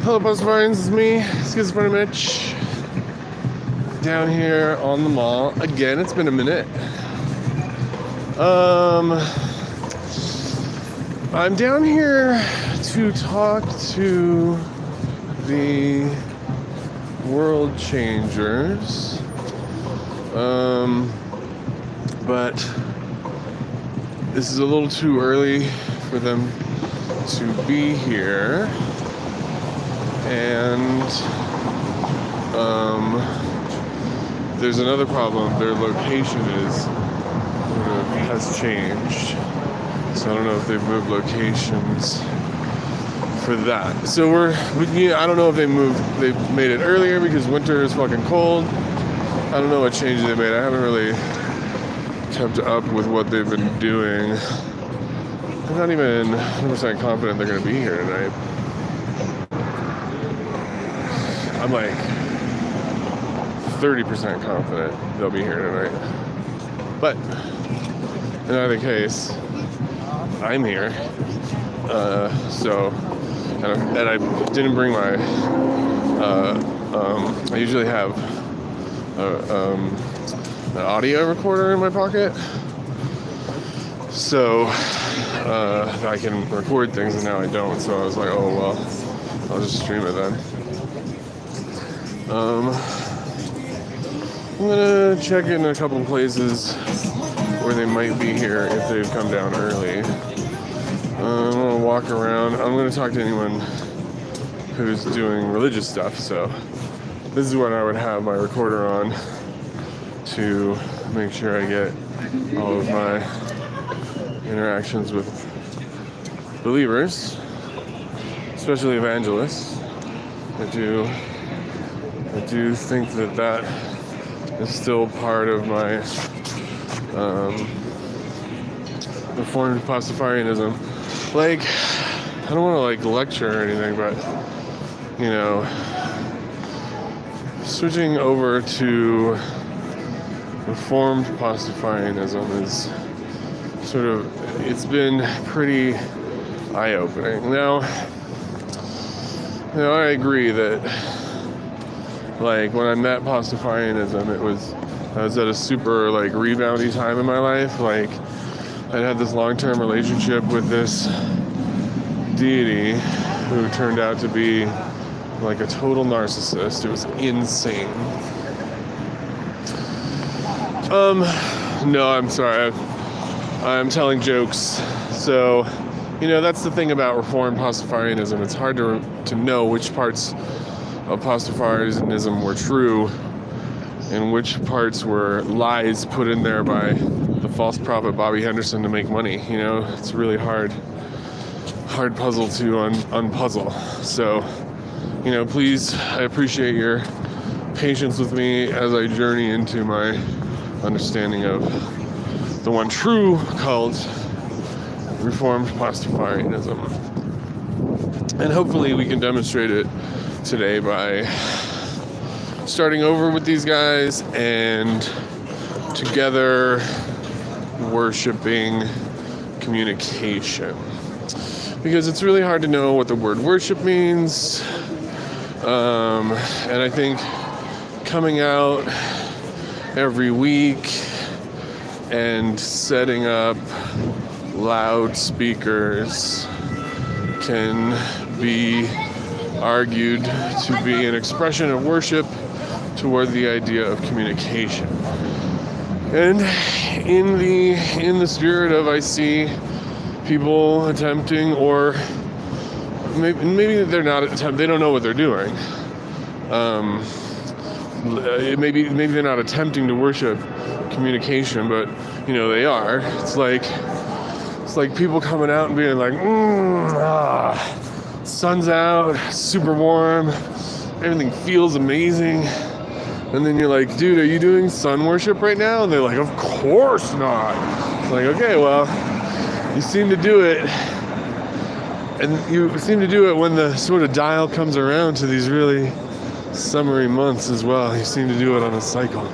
Hello, Pastafarians, it's me, Schizophrenic Mitch, down here on the mall. Again, it's been a minute. I'm down here to talk to the world changers, but this is a little too early for them to be here. And there's another problem. Their location has changed. So I don't know if they've moved locations for that. So I don't know if they made it earlier because winter is fucking cold. I don't know what changes they made. I haven't really kept up with what they've been doing. I'm not even 100% confident they're going to be here tonight. I'm like 30% confident they'll be here tonight. But in either case, I'm here. And I didn't bring my, I usually have an audio recorder in my pocket. So I can record things, and now I don't. So I was like, oh, well, I'll just stream it then. I'm gonna check in a couple places where they might be here if they've come down early. I'm gonna walk around. I'm gonna talk to anyone who's doing religious stuff. So this is when I would have my recorder on to make sure I get all of my interactions with believers, especially evangelists. I do think that is still part of my Reformed Pastafarianism. Like, I don't want to like lecture or anything, but switching over to Reformed Pastafarianism is it's been pretty eye-opening. Now, I agree that, like, when I met Pastafarianism, I was at a super, like, reboundy time in my life. Like, I'd had this long-term relationship with this deity who turned out to be, like, a total narcissist. It was insane. No, I'm sorry. I'm telling jokes. So, that's the thing about Reformed Pastafarianism. It's hard to know which parts of Pastafarianism were true and which parts were lies put in there by the false prophet Bobby Henderson to make money. It's a really hard puzzle to unpuzzle. So, please, I appreciate your patience with me as I journey into my understanding of the one true cult, Reformed Pastafarianism. And hopefully we can demonstrate it today by starting over with these guys and together worshiping communication. Because it's really hard to know what the word worship means. And I think coming out every week and setting up loudspeakers can be argued to be an expression of worship toward the idea of communication. And in the spirit of, I see people attempting, or maybe they're not attempting, they don't know what they're doing. Maybe they're not attempting to worship communication, but they are. It's like people coming out and being like, sun's out, super warm, everything feels amazing. And then you're like, dude, are you doing sun worship right now? And they're like, of course not. It's like, okay, well, you seem to do it. And you seem to do it when the sort of dial comes around to these really summery months as well. You seem to do it on a cycle.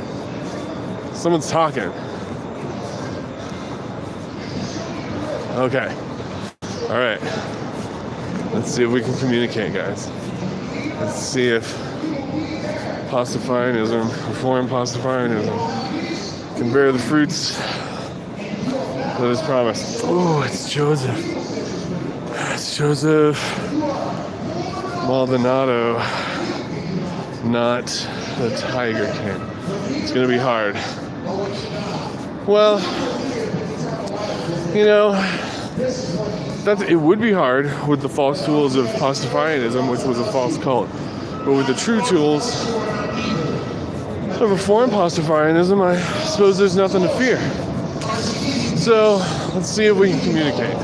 Someone's talking. Okay. All right. Let's see if we can communicate, guys. Let's see if Pastafarianism, Reformed Pastafarianism, can bear the fruits that is promised. Oh, it's Joseph. It's Joseph Maldonado, not the Tiger King. It's going to be hard. Well, it would be hard with the false tools of Pastafarianism, which was a false cult. But with the true tools of Reformed Pastafarianism, I suppose there's nothing to fear. So, let's see if we can communicate.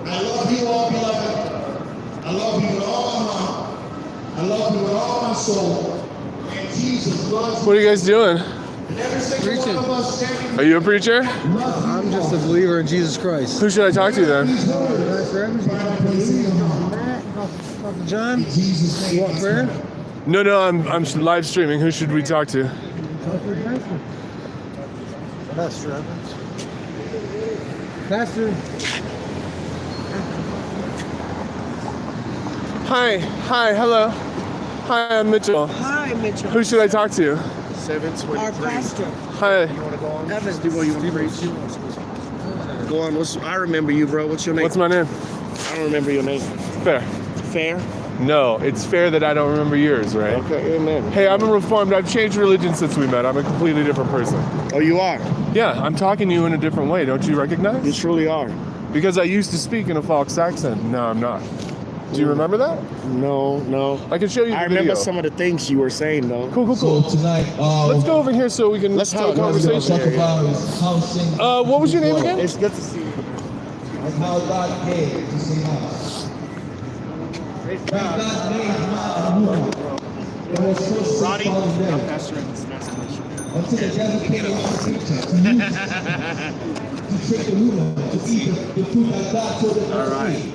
I love you all, beloved. I love you with all my heart. I love you with all my soul. And Jesus loves What are you guys doing? Preaching. Are you a preacher? I'm just a believer in Jesus Christ. Who should I talk to then? Dr. John, you want prayer? No, I'm live streaming. Who should we talk to? Pastor Evans. Pastor. Hi, hello. Hi, I'm Mitchell. Hi, Mitchell. Who should I talk to? 723. Our pastor. Hi. You want to go on? Evans, do what you want to preach. Go on. I remember you, bro. What's your name? What's my name? I don't remember your name. Fair. Fair? No, it's fair that I don't remember yours, right? Okay, amen. Hey, I'm a Reformed. I've changed religion since we met. I'm a completely different person. Oh, you are? Yeah, I'm talking to you in a different way. Don't you recognize? You truly are. Because I used to speak in a false accent. No, I'm not. Do you remember that? No. I can show you the I remember video. some of the things you were saying, though. Cool. So tonight, Let's go over here so we can Let's have a talk. conversation. talk about is housing. What was your name again? It's good to see you. And how God gave to sing house. God made man and woman. It was so Roddy, simple I'm and Pastor Evans. Nice to meet you. until the devil came along to trick the woman to eat the food that God told them not to eat.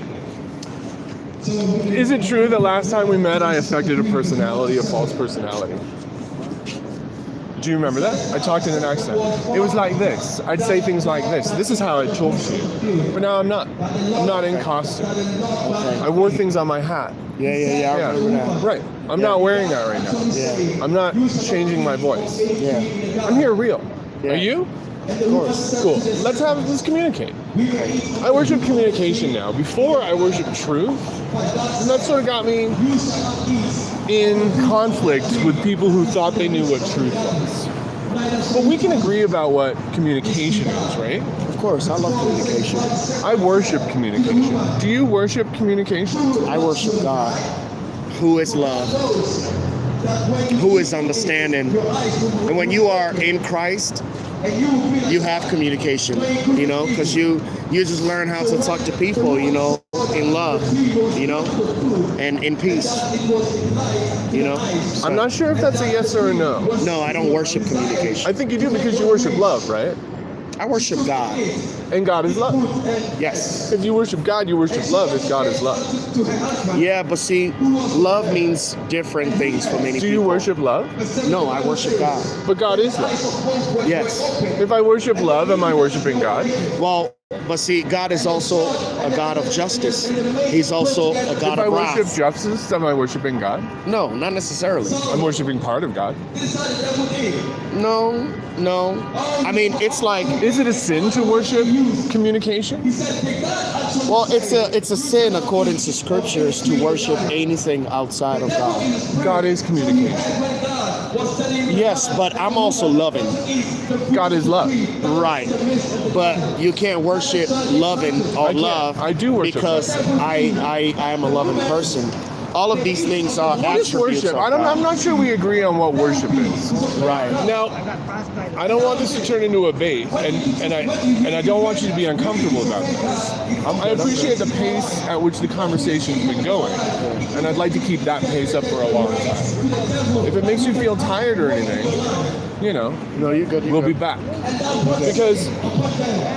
So Is it true that last time we met I affected a personality, a false personality? Do you remember that? I talked in an accent. It was like this. I'd say things like this. This is how I talk to you. But now I'm not. I'm not in costume. I wore things on my hat. Yeah. I remember that. Right. I'm not wearing that right now. Yeah. I'm not changing my voice. Yeah. I'm here real. Yeah. Are you? Of course. Cool. Let's communicate. I worship communication now. Before I worshiped truth, and that sort of got me in conflict with people who thought they knew what truth was. But we can agree about what communication is, right? Of course. I love communication. I worship communication. Do you worship communication? I worship God, who is love, who is understanding. And when you are in Christ, you have communication, because you just learn how to talk to people, in love, and in peace, So, I'm not sure if that's a yes or a no. No, I don't worship communication. I think you do because you worship love, right? I worship God. And God is love. Yes. If you worship God, you worship love if God is love. Yeah, but see, love means different things for many people. Do you worship love? No, I worship God. But God is love. Yes. If I worship love, am I worshiping God? Well, but see, God is also a God of justice. He's also a God If I of worship wrath. justice, am I worshiping God? No, not necessarily. I'm worshiping part of God. No. I mean, it's like, Is it a sin to worship communication? well, it's a sin according to scriptures to worship anything outside of God. God is communication. Yes, but I'm also loving. God is love. Right. But you can't worship loving or can't. love I do worship because I am a loving person. All of these things are What is attributes worship? of I'm God. not sure we agree on what worship is. Right. Now, I don't want this to turn into a debate, and I don't want you to be uncomfortable about this. I appreciate the pace at which the conversation's been going, and I'd like to keep that pace up for a long time. If it makes you feel tired or anything, No, you're good. we'll be back. Because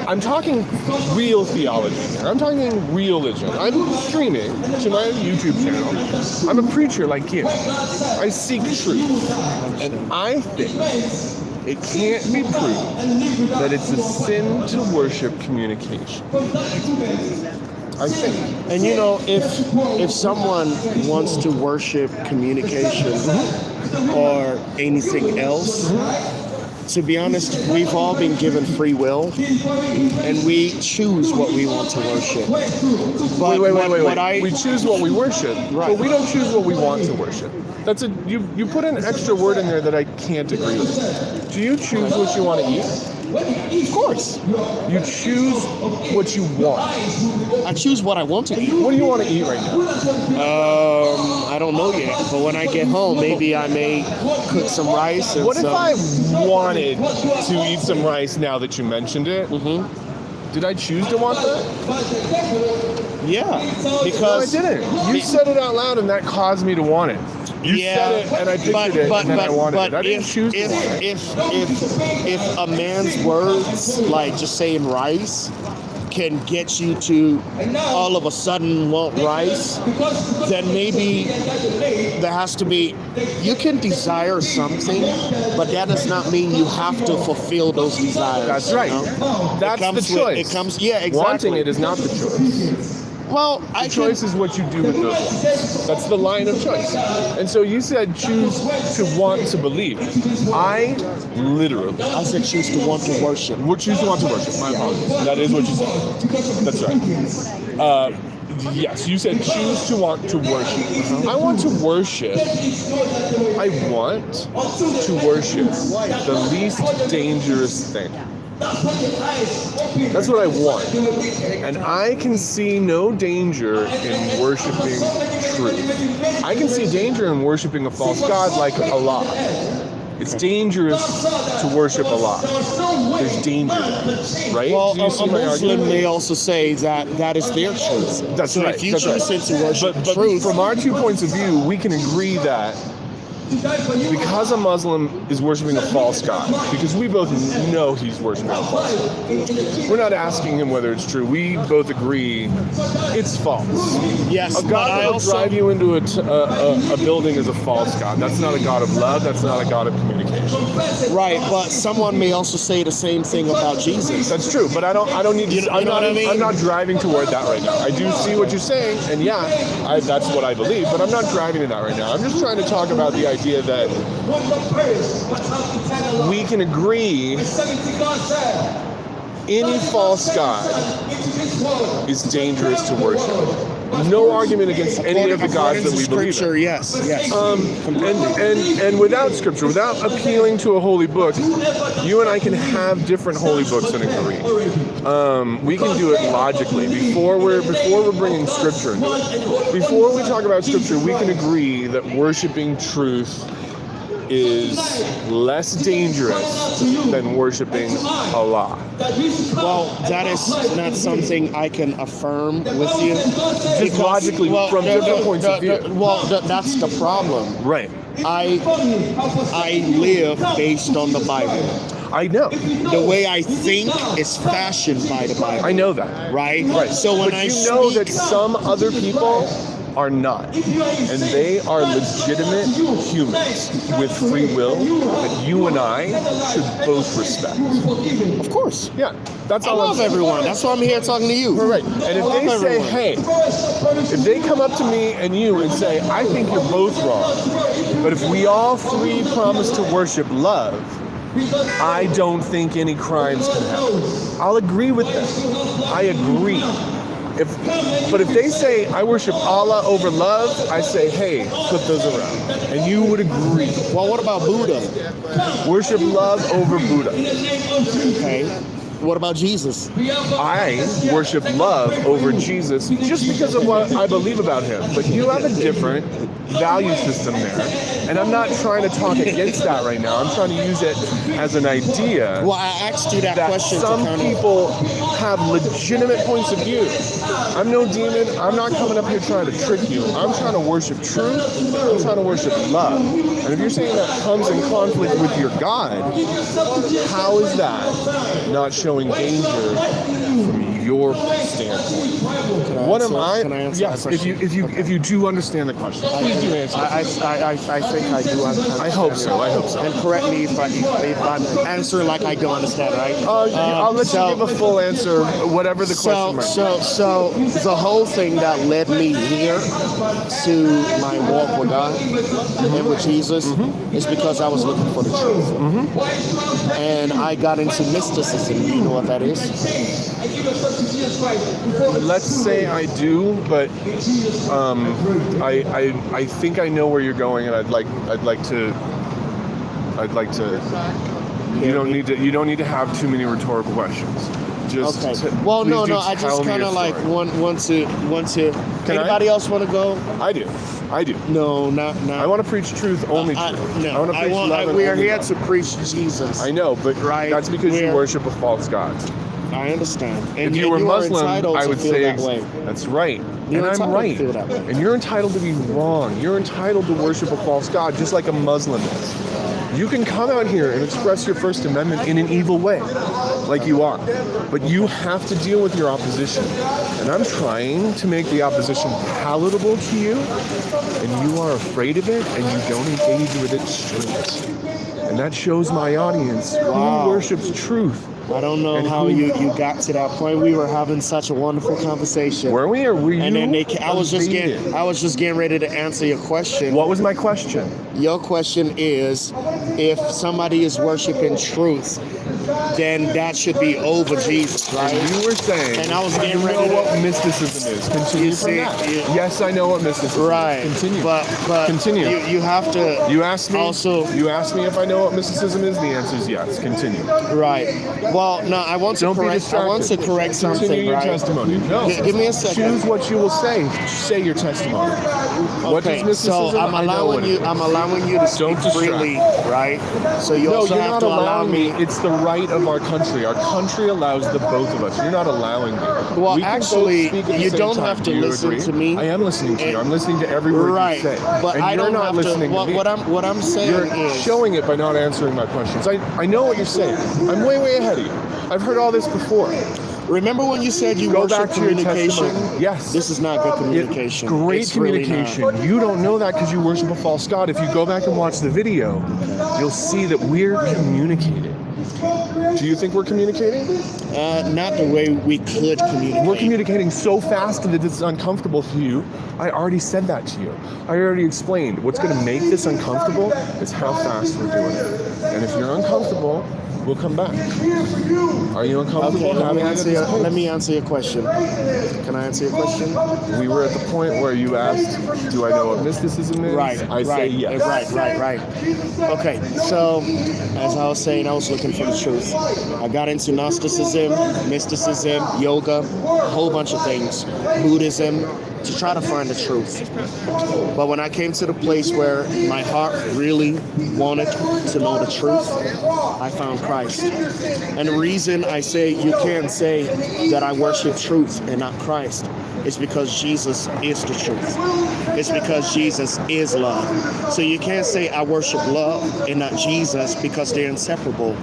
I'm talking real theology here. I'm talking religion. I'm streaming to my YouTube channel. I'm a preacher like you. I seek truth. And I think it can't be proved that it's a sin to worship communication. I think. And if someone wants to worship communication or anything else, to be honest, we've all been given free will, and we choose what we want to worship. But Wait. We choose what we worship, Right. but we don't choose what we want to worship. That's you put an extra word in there that I can't agree with. Do you choose what you want to eat? Of course, You choose what you want. I choose what I want to eat. What do you want to eat right now? I don't know yet, but when I get home, maybe I may cook some rice and What if some. I wanted to eat some rice now that you mentioned it? Mm-hmm. Did I choose to want that? Yeah, No, I because didn't. You said it out loud, and that caused me to want it. You said it, and I pictured it, and then I wanted it. I didn't choose to want it. if a man's words, like just saying rice, can get you to all of a sudden want rice, then maybe there has to be, you can desire something, but that does not mean you have to fulfill those desires. That's right. That's the choice. Exactly. Wanting it is not the choice. Well, The choice is what you do with those things. That's the line of choice. And so you said choose to want to believe. I said choose to want to worship. would choose to want to worship. My apologies. That is what you said. That's right. Yes, you said choose to want to worship. I want to worship. I want to worship the least dangerous thing. That's what I want. And I can see no danger in worshiping truth. I can see danger in worshiping a false god like Allah. It's dangerous to worship Allah. There's danger there, right? Well, Do you see a my Muslim argument? may also say that that is their choice. That's so right. if you that's choose right. to worship but truth, from our 2 points of view, we can agree that because a Muslim is worshiping a false god, because we both know he's worshiping a false god. We're not asking him whether it's true. We both agree it's false. yes, A but god I that will also drive you into a building is a false god. That's not a god of love. That's not a god of communication. right. But someone may also say the same thing about Jesus. That's true, but I don't need to. You know what I mean? I'm not driving toward that right now. I do see what you're saying, and that's what I believe. But I'm not driving to that right now. I'm just trying to talk about the idea that we can agree any false god is dangerous to worship. No argument against any of the gods that we believe Scripture, in. yes. And without scripture, without appealing to a holy book, you and I can have different holy books and agree. We can do it logically before we're bringing scripture into it. Before we talk about scripture, we can agree that worshiping truth is less dangerous than worshiping Allah. Well, that is not something I can affirm with you. Just logically, from different points of view. Well, that's the problem. Right. I live based on the Bible. I know. The way I think is fashioned by the Bible. I know that. Right? Right. So when but I you know speak, that some other people are not. And they are legitimate humans with free will that you and I should both respect. of course. Yeah. That's I all love I'm saying. everyone. That's why I'm here talking to you. Right. And if I they love say, everyone. hey, if they come up to me and you and say, I think you're both wrong, but if we all three promise to worship love, I don't think any crimes can happen. I'll agree with them. I agree. But if they say I worship Allah over love, I say, hey, flip those around. And you would agree. Well, what about Buddha? Worship love over Buddha. Okay. What about Jesus? I worship love over Jesus just because of what I believe about him. But you have a different value system there. And I'm not trying to talk against that right now. I'm trying to use it as an idea. Well, I asked you that question. Some to people have legitimate points of view. I'm no demon. I'm not coming up here trying to trick you. I'm trying to worship truth. I'm trying to worship love. And if you're saying that comes in conflict with your God, how is that not showing danger from your standpoint? What am I? Can I answer Yes. that question? If you do understand the question, please do answer. I think I do understand. I hope so. I hope so. And correct me if I'm answering like I don't understand, right? I'll let you give a full answer, whatever the question might be. So the whole thing that led me here to my walk with God and with Jesus is because I was looking for the truth. And I got into mysticism. Do you know what that is? Let's say I do, but I think I know where you're going, and I'd like to. You don't need to have too many rhetorical questions. Just okay. Well, no. I just kind of like want to. Anybody else want to go? I do. No, not. I want to preach truth, only truth. No, I want to preach love. we are only here love. to preach Jesus. I know, but Right. that's because you worship a false god. I understand. If you were Muslim, I would say that way. that's right. You're and I'm entitled right. to feel that way. And you're entitled to be wrong. You're entitled to worship a false god, just like a Muslim is. You can come out here and express your First Amendment in an evil way, like you are. But you have to deal with your opposition. And I'm trying to make the opposition palatable to you, and you are afraid of it, and you don't engage with it straight. And that shows my audience who worships truth. I don't know how you got to that point. We were having such a wonderful conversation. Were we, or were you? And then I was just invaded? getting ready to answer your question. What was my question? Your question is, if somebody is worshiping truth, then that should be over Jesus, right? And you were saying, and I was getting you ready know to, what mysticism is. Continue You from see, that. yes, I know what mysticism right? is. Continue. But continue. You have to. You asked me. Also, you asked me if I know what mysticism is. The answer is yes. Continue. Right. Well, no, I want to Don't correct. be distracted. I want to correct something. Continue your right? testimony. No. Give me a second. Choose what you will say. Say your testimony. What Okay, is mysticism? so I'm allowing you to speak Don't freely, right? So you No, also you're have not to allow allowing me. It's the right of our country. Our country allows the both of us. You're not allowing me. Well, We can actually, both speak at the you same don't time. have to Do you listen agree? to me. I am listening to you. I'm listening to every word Right, you say. but and I you're don't not have listening to. to me. What I'm saying You're is showing it by not answering my questions. I know what you're saying. I'm way ahead of you. I've heard all this before. Remember when you said you Go worship back to your communication? testimony. Yes. This is not good communication. Great It's really communication. not. You don't know that because you worship a false god. If you go back and watch the video, you'll see that we're communicating. Do you think we're communicating? Not the way we could communicate. We're communicating so fast that it's uncomfortable for you. I already said that to you. I already explained. What's going to make this uncomfortable is how fast we're doing it. And if you're uncomfortable, we'll come back. Are you uncomfortable? Okay, let me having answer your question. Can I answer your question? We were at the point where you asked, do I know what mysticism is? Right. I say yes. Right. Okay, so as I was saying, I was looking for the truth. I got into Gnosticism, mysticism, yoga, a whole bunch of things, Buddhism, to try to find the truth. But when I came to the place where my heart really wanted to know the truth, I found Christ. And the reason I say you can't say that I worship truth and not Christ It's because Jesus is the truth. It's because Jesus is love. So you can't say I worship love and not Jesus because they're inseparable.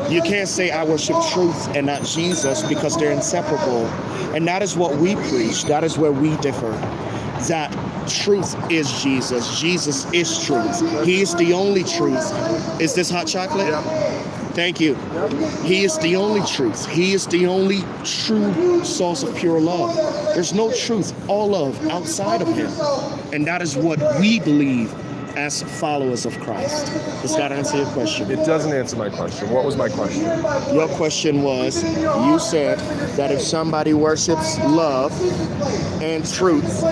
You can't say I worship truth and not Jesus because they're inseparable. And that is what we preach. That is where we differ. That truth is Jesus. Jesus is truth. He is the only truth. Is this hot chocolate? Thank you. He is the only truth. He is the only true source of pure love. There's no truth or love outside of him. And that is what we believe as followers of Christ. Does that answer your question? It doesn't answer my question. What was my question? Your question was, you said that if somebody worships love and truth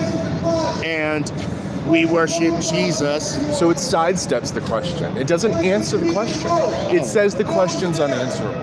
and we worship Jesus. So it sidesteps the question. It doesn't answer the question. It says the question's unanswerable.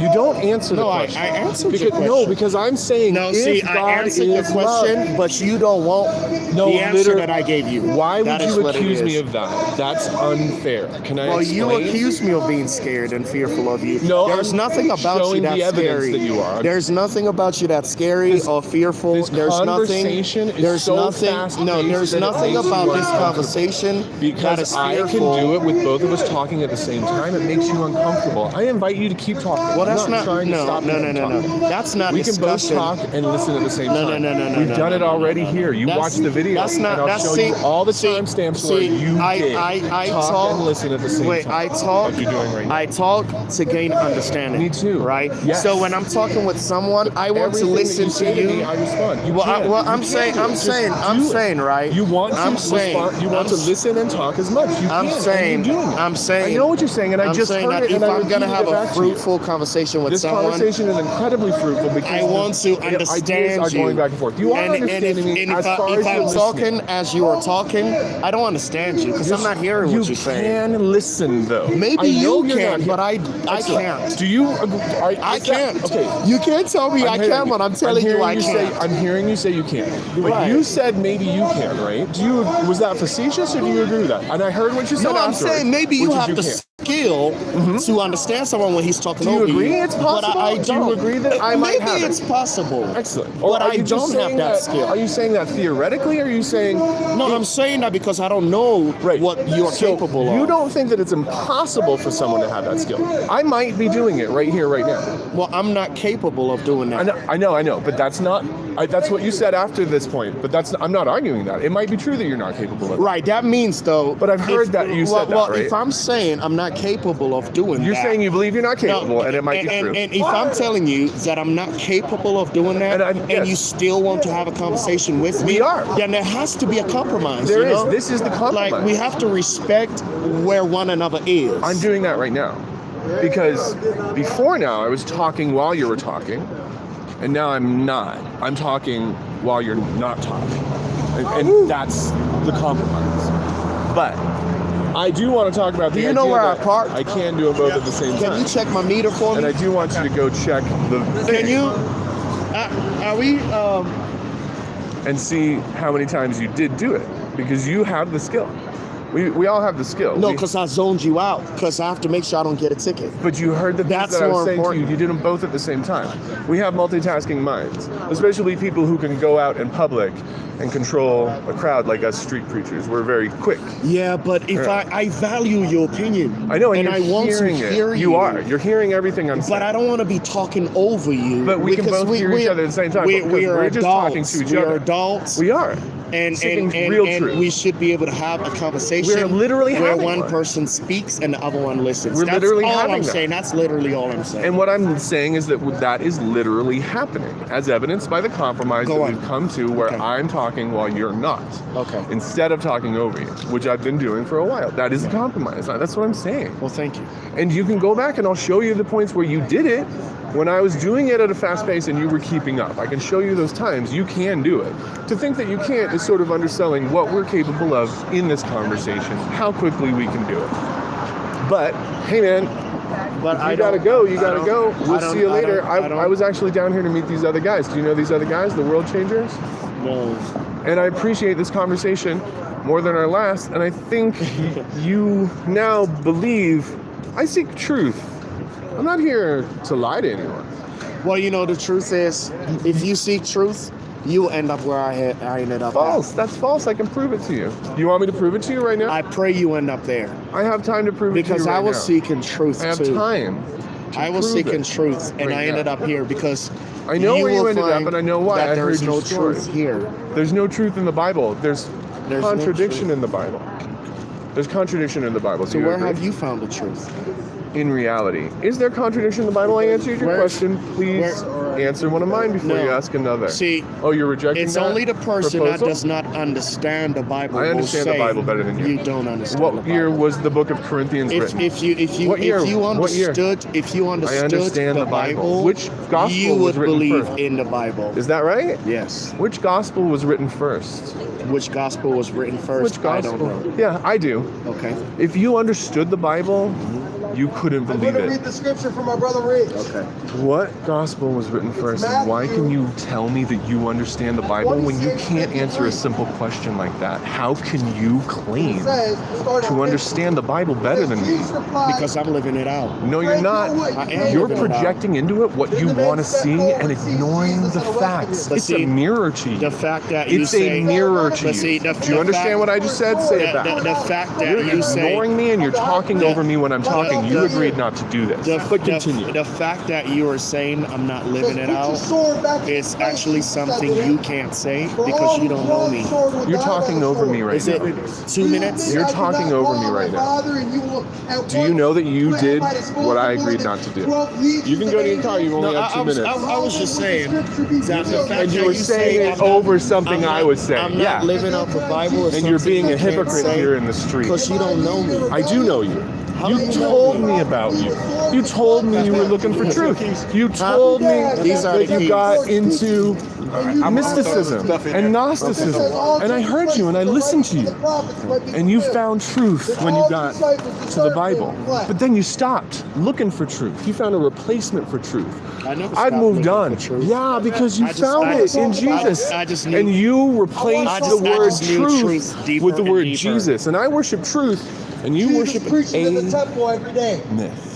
You don't answer the question. I answered because, your question. No, because I'm saying No, if see, God I answered your is question, love, but you don't want the answer that I gave you. Why would That is you what it accuse is. me of that? That's unfair. Can I Well, explain? you accuse me of being scared and fearful of you. No, there's I'm nothing about you showing that's the evidence scary. that you are. There's nothing about you that's scary or fearful. This There's nothing. conversation is There's so nothing. fast-paced No, there's that it nothing makes you about this uncomfortable. conversation that Because is I can fearful. do it with both of us talking at the same time. It makes you uncomfortable. I invite you to keep talking. Well, that's I'm not. trying to No, stop you no, from no, no, talking. no. That's not We can both discussion. talk and listen at the same No, time. no, no, no, We've no, done no, it already here. You That's- watch the video, that's not- and I'll that's- show see- you all the see- timestamps see, where you I talk talk and listen at the same time. I talk. Like you're doing right now. I talk to gain understanding. Me too. Right. Yes. So when I'm talking with someone, I want to Everything that listen you say to me, you. I respond. You Well, can't. You I'm can't saying, do it. I'm Just saying, I'm do it. saying, right? You want to I'm saying, respond. You want to listen and talk as much. You I'm can, saying, and you're doing it. I'm saying, I know what you're saying, and I I'm just saying heard that it, if and I I'm gonna repeated have it a back to you. fruitful conversation with This someone, conversation is incredibly fruitful because I want to ideas understand are you. going back and forth. You are and understanding me if, as far as I'm you're talking listening. as you are talking, I don't understand you because I'm not hearing what you're saying. You can listen though. Maybe I know you you're can, not but I Excellent. can't. Do you? I can't. Okay. You can't tell me I hearing can, but I'm telling you I can't. I'm hearing you say you can't. But Right. you said maybe you can, right? Was that facetious or do you agree with that? And I heard what you said No, I'm afterwards, saying maybe you which is have the can't. skill to understand someone when he's talking Do you over agree you. it's possible? But I Do don't. you agree that I might maybe have it? it's possible. Excellent. But are I you just don't have saying that skill. Are you saying that theoretically, or are you saying No, I'm saying that because I don't know right. what you're So capable of. you don't think that it's impossible for someone to have that skill? I might be doing it right here, right now. Well, I'm not capable of doing that. I know, but that's not. That's what you said after this point. But I'm not arguing that. It might be true that you're not capable of it. Right, that means though. But I've heard that you said that, well, right? if I'm saying I'm not capable of doing You're that, saying you believe you're not capable, and it might be true. And if I'm telling you that I'm not capable of doing that, yes. you still want to have a conversation with me, We are. then there has to be a compromise. There you is. know? This is the compromise. Like we have to respect where one another is. I'm doing that right now. Because before now, I was talking while you were talking, and now I'm not. I'm talking while you're not talking. And that's the compromise. But I do want to talk about the Do you know idea where I that parked? I can do them both at the same Can time. you check my meter for me? And I do want you to go check the Can you? Are we? and see how many times you did do it, because you have the skill. We all have the skill. No, because I zoned you out. Because I have to make sure I don't get a ticket. But you heard the things That's that I was more saying important. to you. You did them both at the same time. We have multitasking minds, especially people who can go out in public and control a crowd like us street preachers. We're very quick. Yeah, but if I value your opinion. I know, and I you're want to hearing it. hear you. You are. You're hearing everything I'm saying. But I don't want to be talking over you. But we can because both hear each other at the same time, because We are we're just talking adults. to each we other. are adults. We are. And Speaking real and truth. we should be able to have a conversation We're literally where having one one. person speaks and the other one listens. We're That's literally all having I'm that. saying. That's literally all I'm saying. And what I'm saying is that is literally happening, as evidenced by the compromise Go that on. we've come to, where Okay. I'm talking while you're not. Okay. Instead of talking over you, which I've been doing for a while. That is a compromise. That's what I'm saying. Well, thank you. And you can go back and I'll show you the points where you did it when I was doing it at a fast pace and you were keeping up. I can show you those times. You can do it. To think that you can't is sort of underselling what we're capable of in this conversation, how quickly we can do it. But, hey man, But you gotta go. You gotta go. We'll see you later. I don't- I was actually down here to meet these other guys. Do you know these other guys, the World Changers? No. And I appreciate this conversation more than our last. And I think you now believe I seek truth. I'm not here to lie to anyone. Well, you know, the truth is, if you seek truth, you will end up where I ended up. False. That's false. I can prove it to you. You want me to prove it to you right now? I pray you end up there. I have time to prove it to you Because right I was now. seeking truth I have too. time. to I was prove seeking it truth, and right I now. ended up here because I know where you will ended up, find and I know why. that I there is heard no your story. truth here. There's no truth in the Bible. There's There's no contradiction truth. in the Bible. There's contradiction in the Bible. So where have you found the truth? In reality, is there contradiction in the Bible? I answered your Where- question. Please answer one of mine before No. you ask another. See, Oh, you're rejecting it's that only the person that proposal? does not understand the Bible. I understand will the say Bible better than you. You don't understand. What the Bible. year was the book of Corinthians written? If you What year? What year? understood understand the the Bible. Bible, Which gospel you was would written believe first? in the Bible. Is that right? Yes. Which gospel was written first? Which gospel was written first? Which gospel? I don't know. Yeah, I do. Okay. If you understood the Bible, you couldn't I'm believe going to it. read the scripture from my brother Rich. Okay. What gospel was written first, and why can you tell me that you understand the Bible when you can't answer a simple question like that? How can you claim to understand the Bible better than me? Because I'm living it out. No, you're not. I am You're living it out. projecting into it what you want to see and ignoring the facts. But It's see, a mirror to you. The fact that you It's say, a mirror to but you. see, Do you understand what I just said? Say it back. The fact that You're you say ignoring me and you're talking over me when I'm talking. You agreed not to do this. But continue. The fact that you are saying I'm not living it out is actually something you can't say because you don't know me. You're talking over me right Is now. it 2 minutes? You're talking over me right now. Do you know that you did what I agreed not to do? You can go to your car. You've only No, got 2 minutes. I was just saying that the fact And you that were saying it over something I was saying. I'm not Yeah. living out the Bible. And you're being a hypocrite here in the street. because you don't know me. I do know you. How You do you know told me? me about you. You told me you were looking for truth. You told me These are that the you keys. got into mysticism and Gnosticism. And I heard you and I listened to you. And you found truth when you got to the Bible. But then you stopped looking for truth. You found a replacement for truth. I never I've stopped moved looking on. for truth. Yeah, because you I just- found I it just- in Jesus. I just knew- And you replaced I the just word knew truth truth deeper with the and word deeper. Jesus. And I worship truth, and you worship preaching in the a temple every day. myth.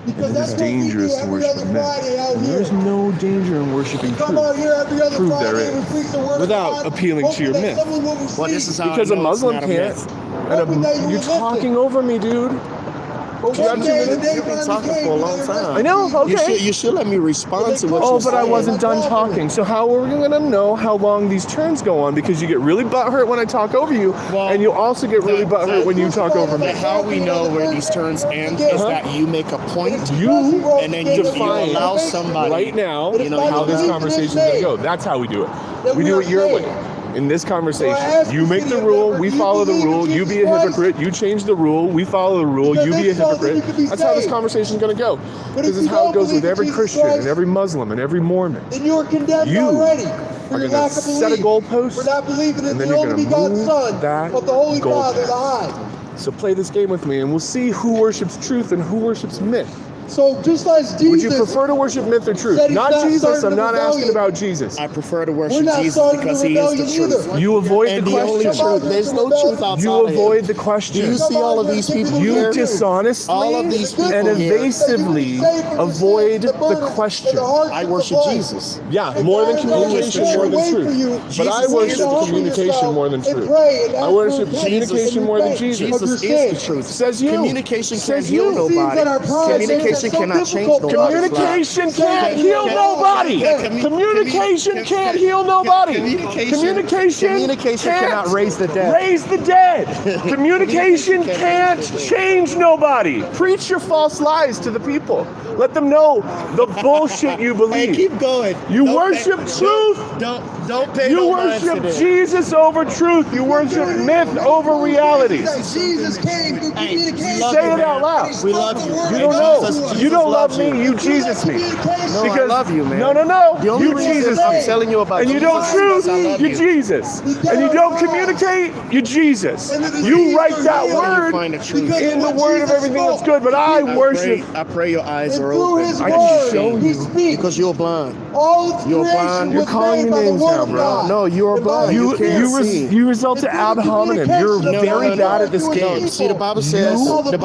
Because And it that's is what we do dangerous to every worship other a myth. Friday out And here. there's no danger in worshiping Come out truth. here every other Prove there Friday is. and preach the word Without of God, appealing to your hoping that myth. someone will Well, this receive. is how Because I a know it's Muslim not a can't. myth. And you're talking over me, dude. But you have one 2 day, the minutes? day You've been finally talking came for a when long they time. I know, okay. You should let me respond to what Oh, you're but I saying. wasn't done talking. So how are we going to know how long these turns go on? Because you get really butthurt when I talk over you, Well, and you also get really butthurt when you talk over me. But how we know where these turns end is that you make a point, You and then you define allow somebody right now You know, how you this know. conversation is going to go. That's how we do it. We do it your way. In this conversation, you make the rule, we follow the rule, you be a hypocrite, you change the rule, we follow the rule, you be a hypocrite. That's how this conversation is going to go. This is how it goes with every Christian and every Muslim and every Mormon. Then you are condemned You already are for your going to lack of set a belief. goalpost, For not believing in and then the you're only going to begotten move Son that of the Holy Father, the goalpost. High. So play this game with me, and we'll see who worships truth and who worships myth. So just as Jesus, Would you prefer to worship myth or truth? said he's Not not Jesus. starting I'm a not asking rebellion. about Jesus. I prefer to we're worship not Jesus starting because a he is rebellion the either. truth. You avoid And the the only question. truth. There's no truth outside You of him. avoid the Do you question. see all of these people You here? dishonestly All of these people and here. evasively avoid the question. I worship Jesus. Yeah, more than communication, more than truth. But I Jesus worship is the communication more than truth. I worship communication more than Jesus. Jesus is the truth. Says you. Communication Says can't heal you. nobody. Communication cannot change nobody. Communication can't heal nobody. Communication can't heal nobody. Communication cannot raise the dead. Raise the dead. Communication can't change nobody. Preach your false lies to the people. Let them know the bullshit you Hey, believe. keep going. You Don't worship pay- truth. Don't pay You no mind to worship this. Jesus over truth. You worship myth over reality. That Jesus came through Hey, communication. love Say you, it man. out loud. We love you. You don't know. Jesus You don't love loves me. you. You Jesus me. No, I love you, man. No. The only You reason Jesus I'm me. telling you about And you Jesus don't is truth, because I love you you. Jesus. And you don't communicate, you Jesus. You write that Where do you word find the truth? in the word of everything that's good, but I worship. I pray your eyes And are through open. his I can word, show he you. speaks. Because you're blind. All of You're creation blind. was You're calling made me by the names now. Son of bro. God. No, you are blind. You can't see. You result to ad hominem. You're very bad at this game. See, the Bible says, the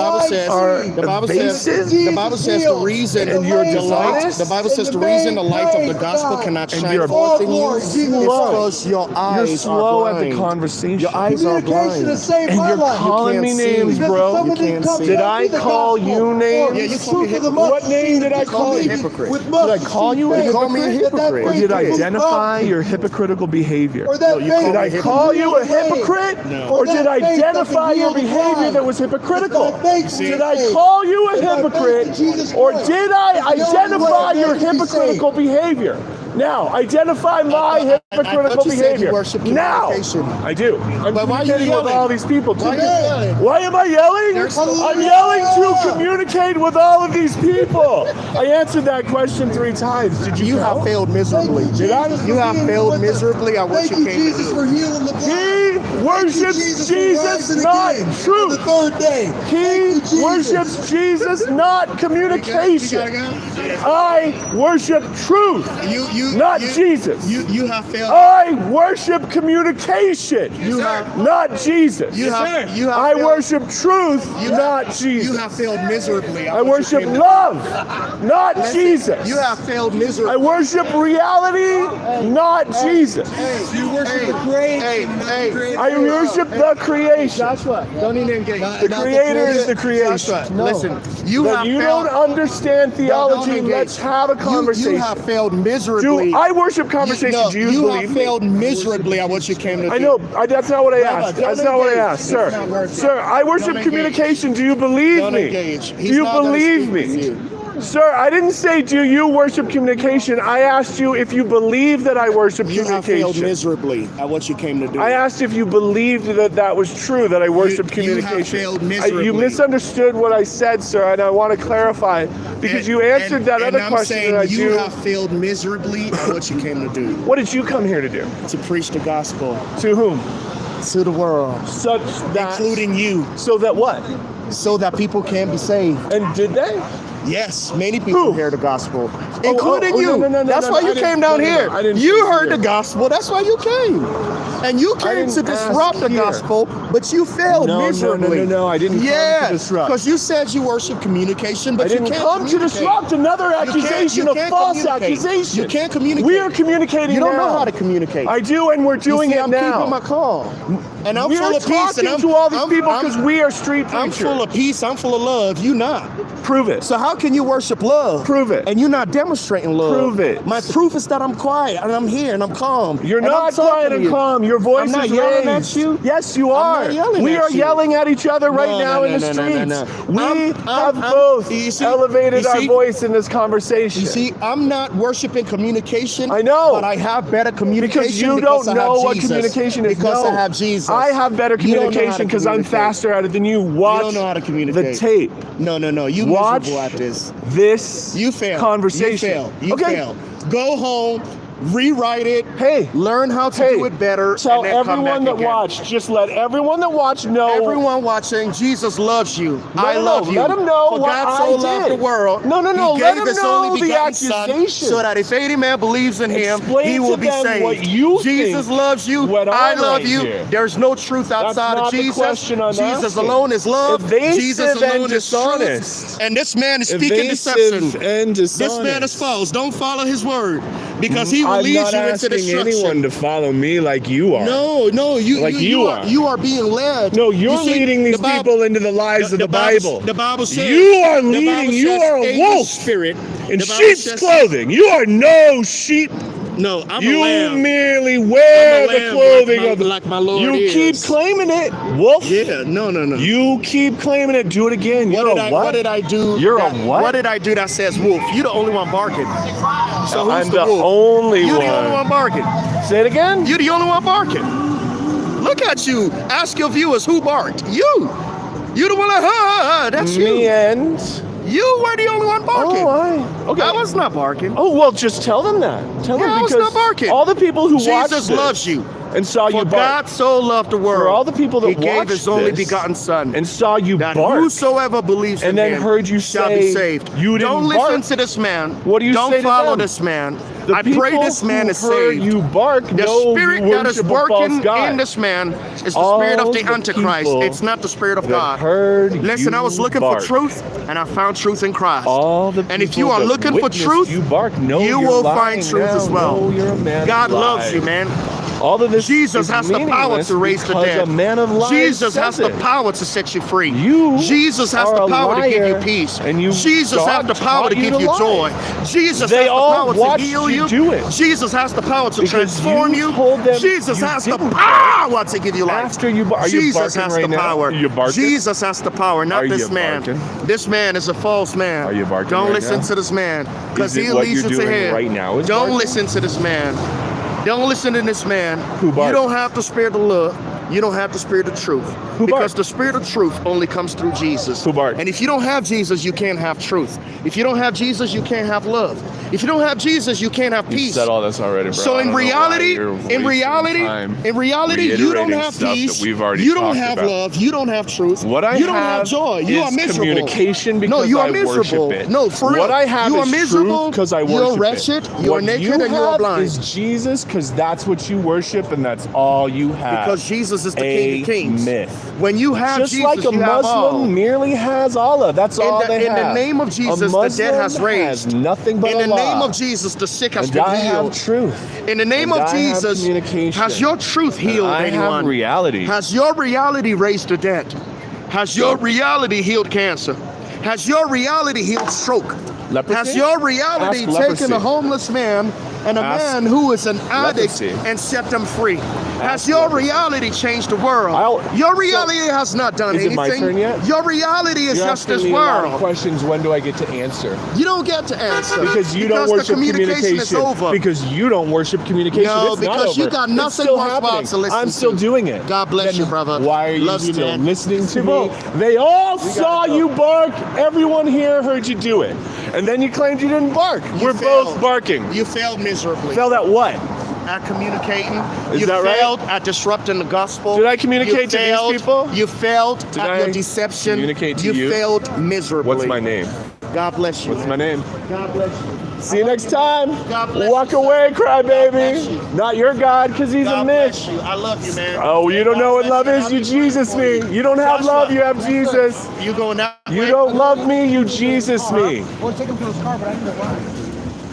Bible says the reason and you're dishonest. the Bible says the reason the light of the gospel cannot shine forth in you is because your eyes You're slow are at the blind. conversation. Your eyes are blind. And you're calling me names, bro. You can't see. Did I call you names? Yeah, you called me a hypocrite. What name did I call you? Hypocrite. Did I call you a You called me a hypocrite? hypocrite. Or did I identify your hypocritical behavior? Or that you called faith Did I me call you a faith. hypocrite? No. Or did I that faith identify that your can heal the behavior blind. that was hypocritical? That faith Did that I faith. call you a That faith hypocrite? in Jesus Or Christ. did I It's the only identify way your man can be hypocritical behavior? Now, identify my hypocritical thought you said you behavior. worship Now, communication. I do. I'm But why are you communicating with yelling? all these people. Why are you yelling? Why am I yelling? I'm yelling to communicate with all of these people. I answered that question 3 times. Did you You know? have failed miserably. Did I? You have failed miserably at what Thank you you, came to Jesus, do. for healing the blind. He Thank you, worships for Jesus, rising not again on the truth. 3rd day. Thank He you, Jesus. worships Jesus, not You communication. gotta go. I worship truth, not Jesus. You have failed. I worship communication, not Jesus. I failed. worship truth, not Jesus. You have failed miserably. I worship love, not Jesus. You have failed miserably. I worship reality, not Jesus. You worship the creation. I worship the creation. Joshua, don't even engage. The Creator is the creation. Joshua, listen. You But have you failed. don't understand theology. engage. Let's have a conversation. You have failed miserably. I worship conversation. Do you you believe have me? failed miserably at what you came to do. I know. That's not what I Brother, asked. don't That's not what I engage. asked, It's sir. not worth it. Sir, I worship Don't communication. Do you believe Don't me? engage. Do He's you not gonna believe speak with me? you. Sir, I didn't say do you worship communication. I asked you if you believe that I worship You have failed communication. miserably at what you came to do. I asked if you believed that that was true, that I worship you have communication. failed miserably. You misunderstood what I said, sir, and I want to clarify because you answered that other I'm question saying that I you do. have failed miserably at what you came to do. What did you come here to do? To preach the gospel To whom? to the world, Such that. including you, So that what? so that people can be saved. And did they? Yes, many people Who? hear the gospel, including oh, you. no, That's no, why I you didn't- came down no, no, here. I didn't You come heard here. the gospel. That's why you came. And you came didn't to disrupt ask the here. gospel, but you failed No, miserably. no, I didn't come to disrupt. because you said you worship communication, but I didn't you can't come to communicate. disrupt another accusation you of can't false communicate. accusation. You can't communicate. We are communicating You don't now. know how to communicate. I do, and we're doing you see, it I'm now. keeping my calm. And I'm We're full of peace. talking And I'm to all these I'm- people I'm- because we are street I'm preachers. full of peace. I'm full of love. You not. Prove it. So how can you worship love? Prove it. And you're not demonstrating love. Prove it. My proof is that I'm quiet and I'm here and I'm calm. You're And I'm not talking quiet to and you. calm. Your voice I'm not is yelling raised. at you. Yes, you I'm are. not yelling We at are you. yelling at each other right No, now no, in the no, no, streets. no, no. We I'm- have both you see- elevated you our see- voice in this conversation. You see, I'm not worshiping communication. I know. But I have better communication because you don't I know have what Jesus. communication is. Because No. I have Jesus. I have better You don't know how to communication because I'm communicate. faster at it than you. Watch You don't know how to communicate. the tape. No. You Watch miserable at this. this You failed. conversation. You okay. failed. Go home, rewrite it. Hey. Learn how to do it better. Tell and then come everyone back that again. watched. Just let everyone that watched know. Everyone watching, Jesus loves you. I No, love you. let him know For what God so I loved did. the world. No, He let gave him his know only the begotten Son, accusation. so that if any man believes in him, Explain he will to be them saved. what you Jesus think loves you. when I I'm love right you. here. There's no truth outside not of the Jesus. question I'm Jesus asking. alone is love. Jesus Evasive and alone is dishonest. truth. And this man is speaking Evasive deception. and This man dishonest. is false. Don't follow his word, because he will I'm lead not you into asking destruction. anyone to follow me like you are. No, you Like you are. You are being led. No, you're You see, leading these the Bible- people into the lies of the Bible. The Bible says You are the leading. Bible You says are a the wolf spirit in the Bible sheep's says- clothing. You are no sheep. No, I'm a You lamb. merely wear I'm a the lamb clothing like of the. like my Lord You is. keep claiming it, wolf. Yeah, no. You keep claiming it. Do it again. You're a what? What did I do? You're that, a what? What did I do that says wolf? You're the only one barking. So who's I'm the the wolf? only You're one. the only one barking. Say it again. You're the only one barking. Look at you. Ask your viewers who barked. You. You're the one that, that's Me you. and. You were the only one barking. Okay. I was not barking. Oh well, just tell them that. Tell Yeah, them I was because not barking. all the people who watched Jesus this, loves you. and saw you For bark. God so loved the world. For all the people that He gave watched His only this begotten Son. and saw you that bark, whosoever believes in and then Him heard you shall say be saved. you didn't Don't listen bark. to this man. What do you Don't say to follow them? this man. The I pray people this man who is heard saved. you bark The know spirit you that is worship a false working god. in this man is the All spirit of the the Antichrist. people It's not the spirit of that God. heard Listen, I was you looking bark. for truth, and I found truth in Christ. All the And if people you are that looking for witnessed truth, you bark. No, you you're will lying find truth now. as well. No, you're a man God of loves lies. you, man. All of this Jesus is has the power meaningless to raise the because dead. a man of lies Jesus has says the it. power to set you free. You Jesus has are the a power to give you liar, peace. and you Jesus has God the power to taught you give to you lie. joy. Jesus They has the all power to watched heal you you. do it. Jesus has the power to Because transform you you. told them Jesus you has the didn't power to give you life. After you are you Jesus barking has right the now? power. Are you barking? Jesus has the power, not Are this you man. barking? This man is a false man. Are you barking Don't right listen now? to this man, because Is it he what leads you're you to doing hell. right now is Don't barking? listen to this man. Don't listen to this man. Who barks? You don't have the spirit of love. You don't have the spirit of truth. Who because barks? the spirit of truth only comes through Jesus. Who barks? And if you don't have Jesus, you can't have truth. If you don't have Jesus, you can't have love. If you don't have Jesus, you can't have You peace. said all this already, bro. So I in don't know why reality, you're in wasting reality, time you don't reiterating have stuff peace. that we've already You don't talked have about. love. You don't have truth. What I you don't have have joy. You is are miserable. communication because no, you are I miserable. worship it. No, for real. What I have you is are miserable truth because I worship You're it. wretched. You're What naked you and you're have blind. is Jesus because that's what you worship and that's all you have. Because Jesus is the King of Kings. Myth. When you have Just Jesus, like a you have all. Muslim merely has Allah. That's all they in have. the name of Jesus, a the dead has Muslim raised. has nothing but In the Allah. name of Jesus, the sick has And been I have healed. truth. In the name And of I have Jesus, communication. has your truth healed I anyone? have reality. Has your reality raised the dead? Has your reality healed cancer? Has your reality healed stroke? Leprosy? Has your reality Ask leprosy. taken a homeless man and a Ask man who is an addict leprosy. and set them free? Has Ask your leprosy. reality changed the world? Your reality has not done Is it anything. my turn yet? Your reality is You're just asking this me a lot of world. questions. When do I get to answer? You don't get to answer. Because you don't the worship communication is over. Because you don't worship communication. No, It's not because you over. got It's nothing still worthwhile happening. to listen I'm still to. doing it. God bless Then you, brother. Why are you Love you, still man. listening to Tivo. me? They all saw go. you bark. Everyone here heard you do it. And then you claimed you didn't bark. We're failed. both barking. You failed miserably. Failed at what? At communicating. Is you that right? failed at disrupting the gospel. Did I communicate You to these failed- people? You failed Did at I your deception. communicate to you? failed miserably. What's my name? God bless you. What's my name? God bless you. See you next time. God bless Walk you, sir. away, God bless crybaby. you. Not your God, because he's God a bless myth. you. I love you, man. Oh, you don't know what God love bless is? you. You Jesus me. You don't have Joshua, love, you have Jesus. You going that You way? don't love me, you Jesus me. Well, take him to his car, but I need to ride.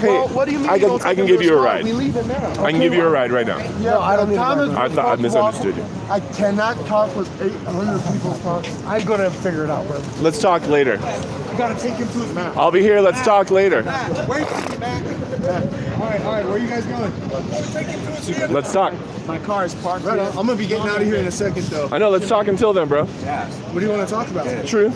Hey, Well, what do you mean I you can, don't I take can him give to you his a car? ride. We leave him there. I can give you a ride right now. No, I don't need to ride. I thought I misunderstood you. I cannot talk with 800 people talk. I'm going to figure it out, brother. Let's talk later. I got to take him to his map. I'll be here. Let's talk later. Wait, all right. Where are you guys going? Let's talk. My car is parked Right here. on. I'm going to be getting out of here in a second, though. I know. Let's talk until then, bro. What do you want to talk about? True.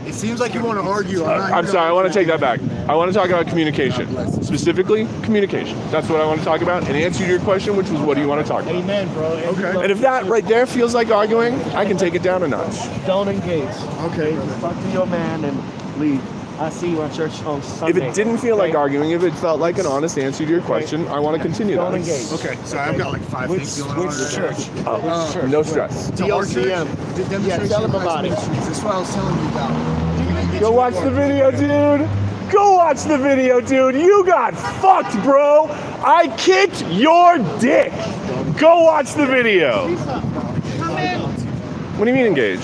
It seems like you want to argue. I'm sorry. I want to take that back. I want to talk about communication. Specifically, communication. That's what I want to talk about. And answer to your question, which was, what do you want to talk about? Amen, bro. Okay. And if that right there feels like arguing, I can take it down a notch. Don't engage. Okay. Talk to your man and leave. I see you at church on Sunday. If it didn't feel like arguing, if it felt like an honest answer to your question, I want to continue Don't that. engage. Okay. So I've got like 5 things going on. Which church? No stress. DOCM. Yeah, tell them about it. That's what I was telling you about. Go watch the video, dude. Go watch the video, dude. You got fucked, bro. I kicked your dick. Go watch the video. What do you mean engage?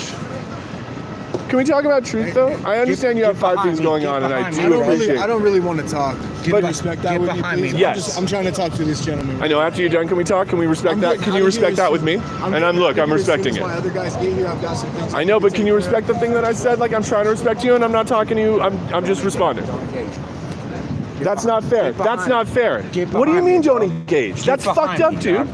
Can we talk about truth, though? I understand you have 5 things going on, and I do appreciate I don't really want to talk. Can But- you respect that with me, please? Yes. I'm trying to talk to this gentleman. I know. After you're done, can we talk? Can we respect that? Can you respect that with me? And I'm respecting it. My other guys get here. I've got some things. I know, but can you respect the thing that I said? Like, I'm trying to respect you, and I'm not talking to you. I'm just responding. That's not fair. That's not fair. What do you mean don't engage? That's fucked up, dude.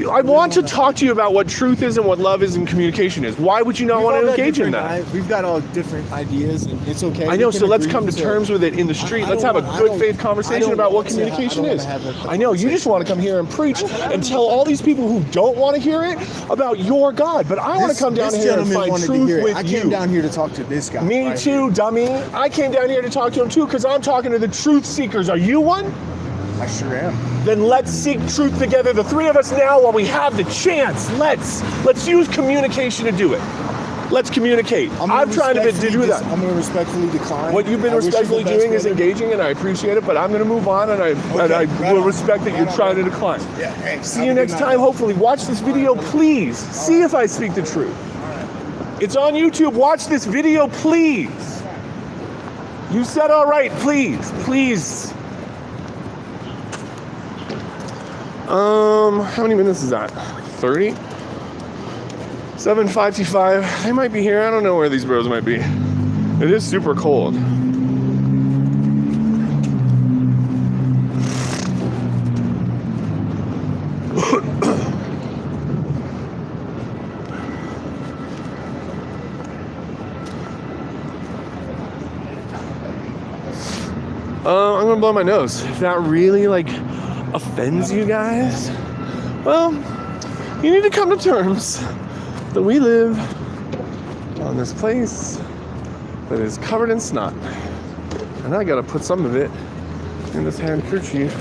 I want to talk to you about what truth is and what love is and communication is. Why would you not want to engage in that? We've got all different ideas, and it's okay. I know, so let's come to terms with it in the street. Let's have a good faith conversation about what communication is. I know, you just want to come here and preach and tell all these people who don't want to hear it about your God. But I want to come down here and find truth with I came you. down here to talk to this guy. Me right too, here. dummy. I came down here to talk to him too because I'm talking to the truth seekers. Are you one? I sure am. Then let's seek truth together, the three of us now, while we have the chance. Let's use communication to do it. Let's communicate. I'm trying to do that. I'm going to respectfully decline. What you've been I wish you the respectfully best, doing is brother. engaging, and I appreciate it, but I'm going to move on, and I will respect that you're trying to decline. Yeah, hey, See you next time, hopefully. Watch this video, please. See if I speak the truth. It's on YouTube. Watch this video, please. You said all right, please. Please. How many minutes is that? 30? 7:55. They might be here. I don't know where these bros might be. It is super cold. I'm gonna blow my nose. If that really offends you guys, well, you need to come to terms that we live on this place that is covered in snot. And I gotta put some of it in this handkerchief.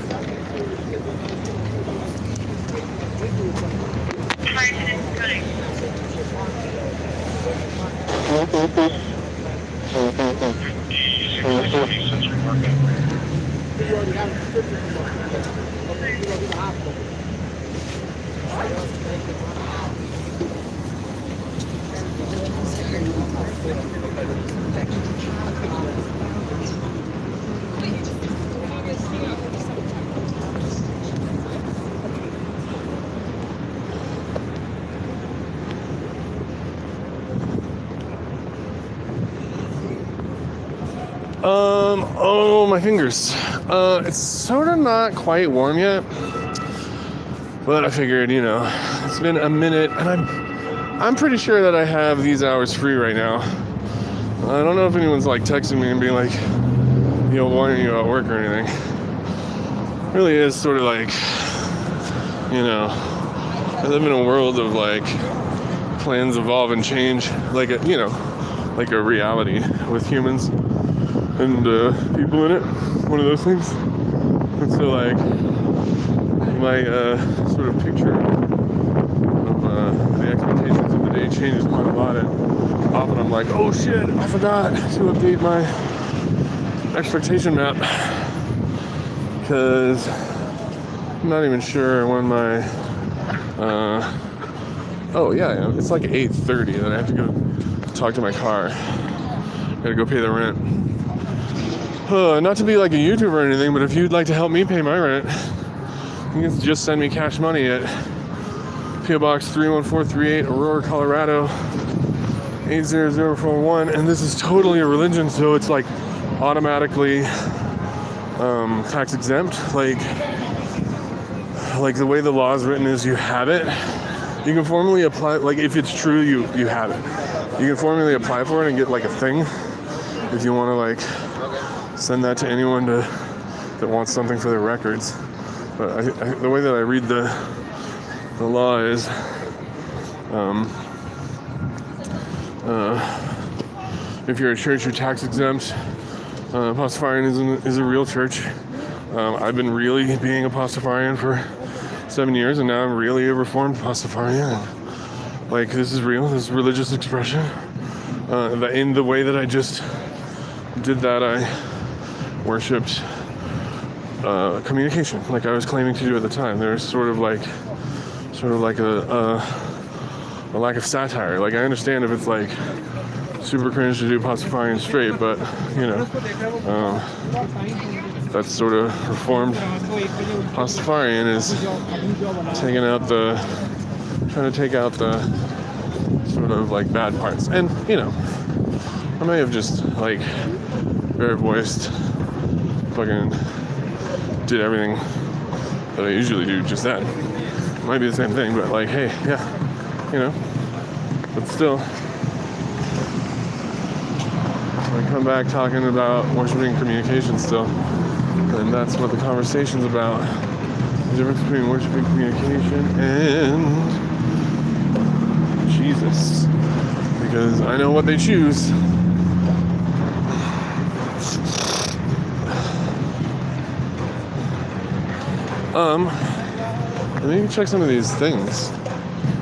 Oh, my fingers. It's sort of not quite warm yet, but I figured, it's been a minute, and I'm pretty sure that I have these hours free right now. I don't know if anyone's texting me and being like, yo, why aren't you at work or anything? It really is sort of I live in a world of plans evolve and change, like a reality with humans and people in it, one of those things. And so my sort of picture of the expectations of the day changes quite a lot, and often I'm like, oh shit, I forgot to update my expectation map, because I'm not even sure when my it's 8:30 that I have to go talk to my car. Gotta go pay the rent. Not to be like a YouTuber or anything, but if you'd like to help me pay my rent, you can just send me cash money at P.O. Box 31438, Aurora, Colorado 80041. And this is totally a religion, so it's automatically tax exempt. Like the way the law is written is you have it. You can formally apply, if it's true, you have it. You can formally apply for it and get a thing if you want to send that to anyone that wants something for their records. But the way that I read the law is if you're a church, you're tax exempt. Pastafarianism is a real church. I've been really being a Pastafarian for 7 years, and now I'm really a reformed Pastafarian. This is real. This is religious expression. In the way that I just did that, I worshipped communication, like I was claiming to do at the time. There's sort of like a lack of satire. I understand if it's super cringe to do Pastafarian straight, but that's sort of reformed Pastafarian is trying to take out the sort of bad parts. And I may have just bare voiced fucking did everything that I usually do just then. It might be the same thing, but hey, yeah, but still, I come back talking about worshiping communication still, and that's what the conversation's about. The difference between worshiping communication and Jesus, because I know what they choose. And maybe check some of these things.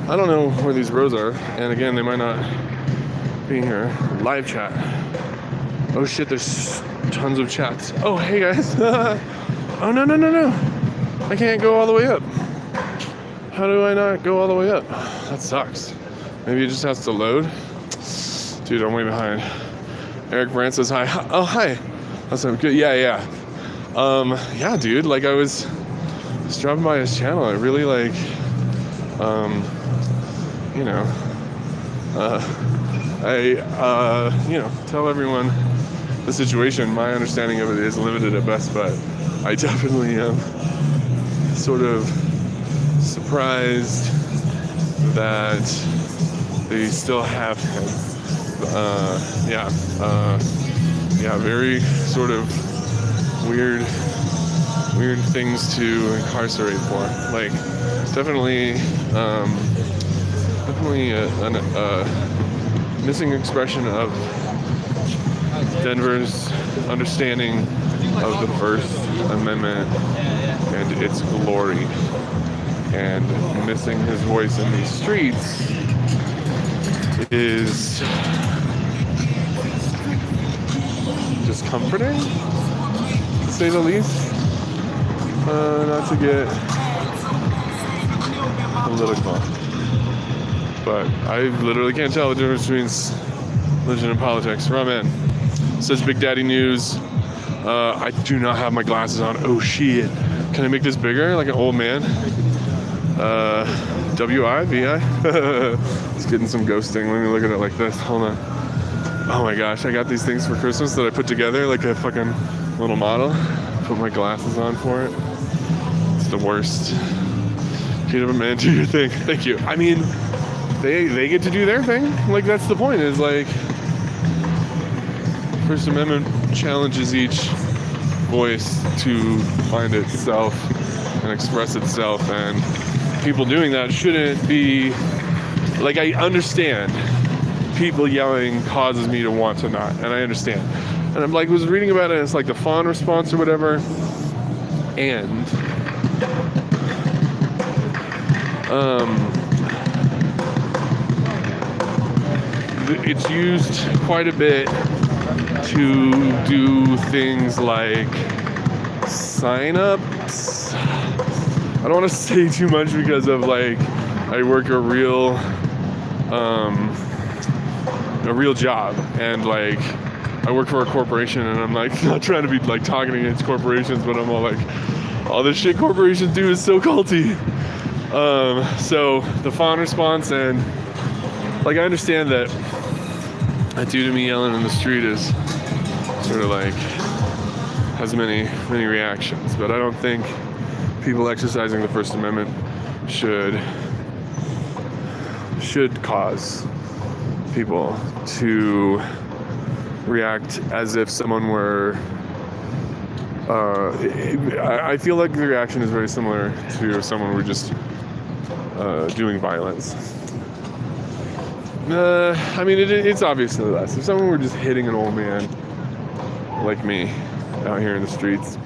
I don't know where these rows are, and again, they might not be here. Live chat. Oh shit, there's tons of chats. Oh, hey guys. Oh, no. I can't go all the way up. How do I not go all the way up? That sucks. Maybe it just has to load. Dude, I'm way behind. Eric Brandt says hi. Oh, hi. That's so good. Yeah. Yeah, dude, like I was just dropping by his channel. I really like, you know, tell everyone the situation. My understanding of it is limited at best, but I definitely am sort of surprised that they still have him. Very sort of weird things to incarcerate for. Like, definitely a missing expression of Denver's understanding of the First Amendment and its glory, and missing his voice in these streets is discomforting, to say the least. Not to get political, but I literally can't tell the difference between religion and politics. Ramen says Big Daddy News. I do not have my glasses on. Oh shit. Can I make this bigger, like an old man? W-I-V-I? It's getting some ghosting. Let me look at it like this. Hold on. Oh my gosh, I got these things for Christmas that I put together like a fucking little model. Put my glasses on for it. It's the worst. Kid of a man, do your thing. Thank you. I mean, they get to do their thing. Like, that's the point, is like, First Amendment challenges each voice to find itself and express itself, and people doing that shouldn't be, like, I understand people yelling causes me to want to not, and I understand. And I'm like, was reading about it, it's like the fawn response or whatever, and it's used quite a bit to do things like sign-ups. I don't want to say too much because of, like, I work a real job, and like I work for a corporation, and I'm like not trying to be like talking against corporations, but I'm all like, all this shit corporations do is so culty. So the fawn response, and like I understand that dude to me yelling in the street is sort of like has many reactions, but I don't think people exercising the First Amendment should cause people to react as if someone were I feel like the reaction is very similar to if someone were just doing violence. I mean, it's obviously less. If someone were just hitting an old man like me out here in the streets,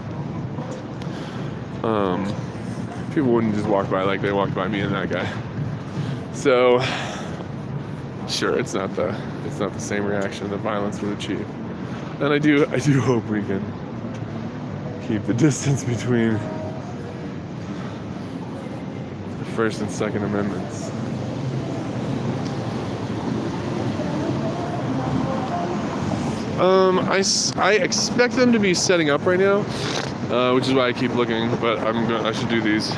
people wouldn't just walk by like they walked by me and that guy. So sure, it's not the same reaction that violence would achieve. And I do hope we can keep the distance between the First and Second Amendments. I expect them to be setting up right now, which is why I keep looking. But I should do these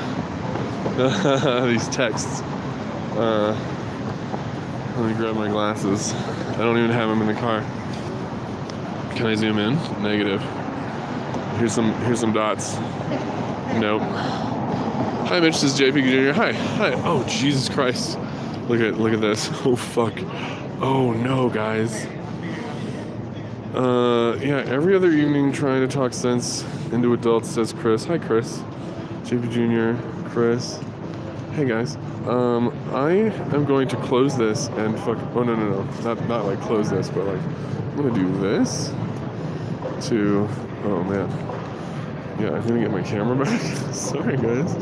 these texts. Let me grab my glasses. I don't even have them in the car. Can I zoom in? Negative. Here's some dots. Nope. Hi, Mitch. This is JP Jr. Hi. Oh, Jesus Christ. Look at this. Oh, fuck. Oh, no, guys. Yeah, every other evening trying to talk sense into adults, says Chris. Hi, Chris. JP Jr., Chris. Hey, guys. I am going to close this and fuck. Oh, no. Not like close this, but like, I'm going to do this to, oh, man. Yeah, I'm gonna get my camera back. Sorry, guys.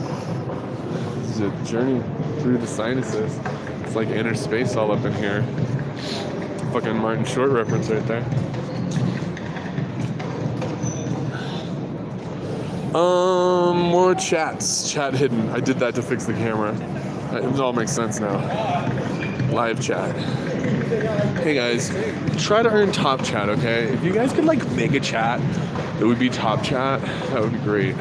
This is a journey through the sinuses. It's like inner space all up in here. Fucking Martin Short reference right there. More chats. Chat hidden. I did that to fix the camera. It all makes sense now. Live chat. Hey guys, try to earn top chat, okay? If you guys could like make a chat that would be top chat, that would be great.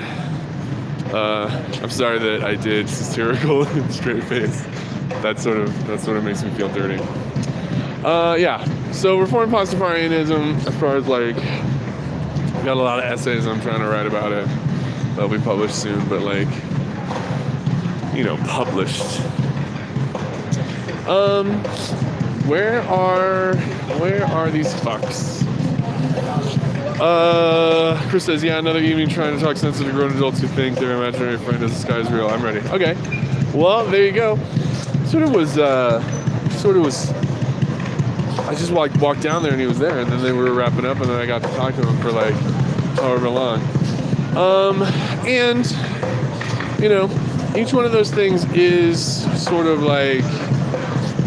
I'm sorry that I did satirical and straight face. That sort of makes me feel dirty. Yeah. So Reformed Pastafarianism, as far as like, got a lot of essays I'm trying to write about it. They'll be published soon, but like, you know, published. Where are these fucks? Chris says, yeah, another evening trying to talk sense to grown adults who think their imaginary friend is the sky is real. I'm ready. Okay. Well, there you go. Sort of was, I just walked down there and he was there, and then they were wrapping up, and then I got to talk to him for like however long. And, you know, each one of those things is sort of like,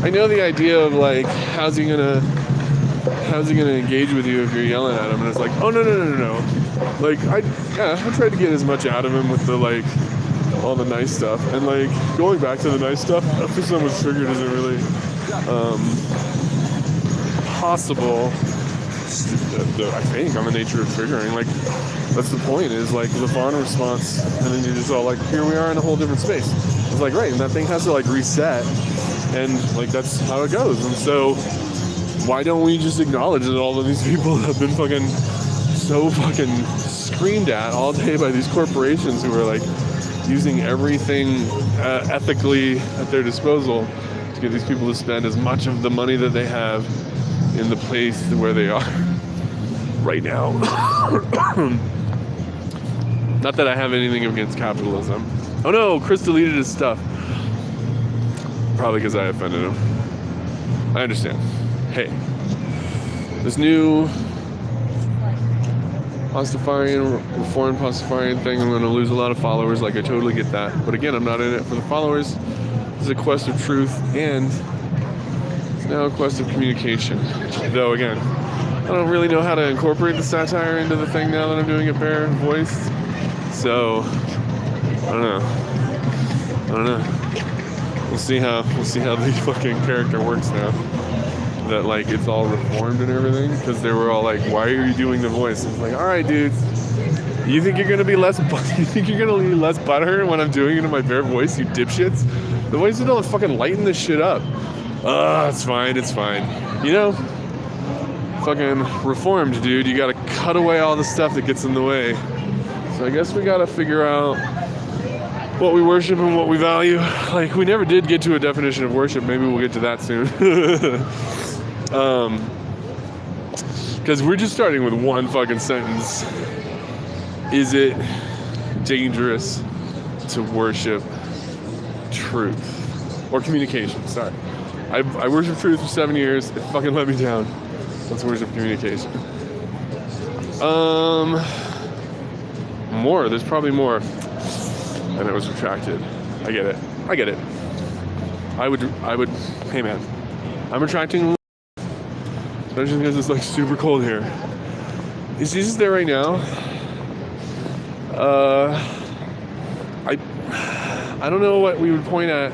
I know the idea of like, how's he gonna engage with you if you're yelling at him? And it's like, oh no. Like I tried to get as much out of him with the like all the nice stuff, and like going back to the nice stuff after someone's triggered isn't really possible. I think on the nature of triggering, like that's the point, is like the fawn response, and then you're just all like, here we are in a whole different space. It's like, right, and that thing has to like reset. And like that's how it goes. And so why don't we just acknowledge that all of these people have been so fucking screamed at all day by these corporations who are like using everything ethically at their disposal to get these people to spend as much of the money that they have in the place where they are right now. Not that I have anything against capitalism. Oh no, Chris deleted his stuff. Probably because I offended him. I understand. Hey, this new Pastafarian, Reformed Pastafarian thing, I'm going to lose a lot of followers. Like, I totally get that. But again, I'm not in it for the followers. It's a quest of truth, and it's now a quest of communication. Though, again, I don't really know how to incorporate the satire into the thing now that I'm doing it bare voiced. So, I don't know. We'll see how the fucking character works now. That like it's all reformed and everything, because they were all like, "Why are you doing the voice?" It's like, all right, dudes, you think you're gonna be less butthurt when I'm doing it in my bare voice, you dipshits? The voice is gonna fucking lighten this shit up. It's fine. You know, fucking reformed, dude. You gotta cut away all the stuff that gets in the way. So I guess we gotta figure out what we worship and what we value. Like, we never did get to a definition of worship. Maybe we'll get to that soon. Because we're just starting with one fucking sentence. Is it dangerous to worship truth? Or communication, sorry. I worshiped truth for 7 years. It fucking let me down. Let's worship communication. More. There's probably more. And it was retracted. I get it. I would, hey man, I'm retracting, especially because it's like super cold here. Is Jesus there right now? I don't know what we would point at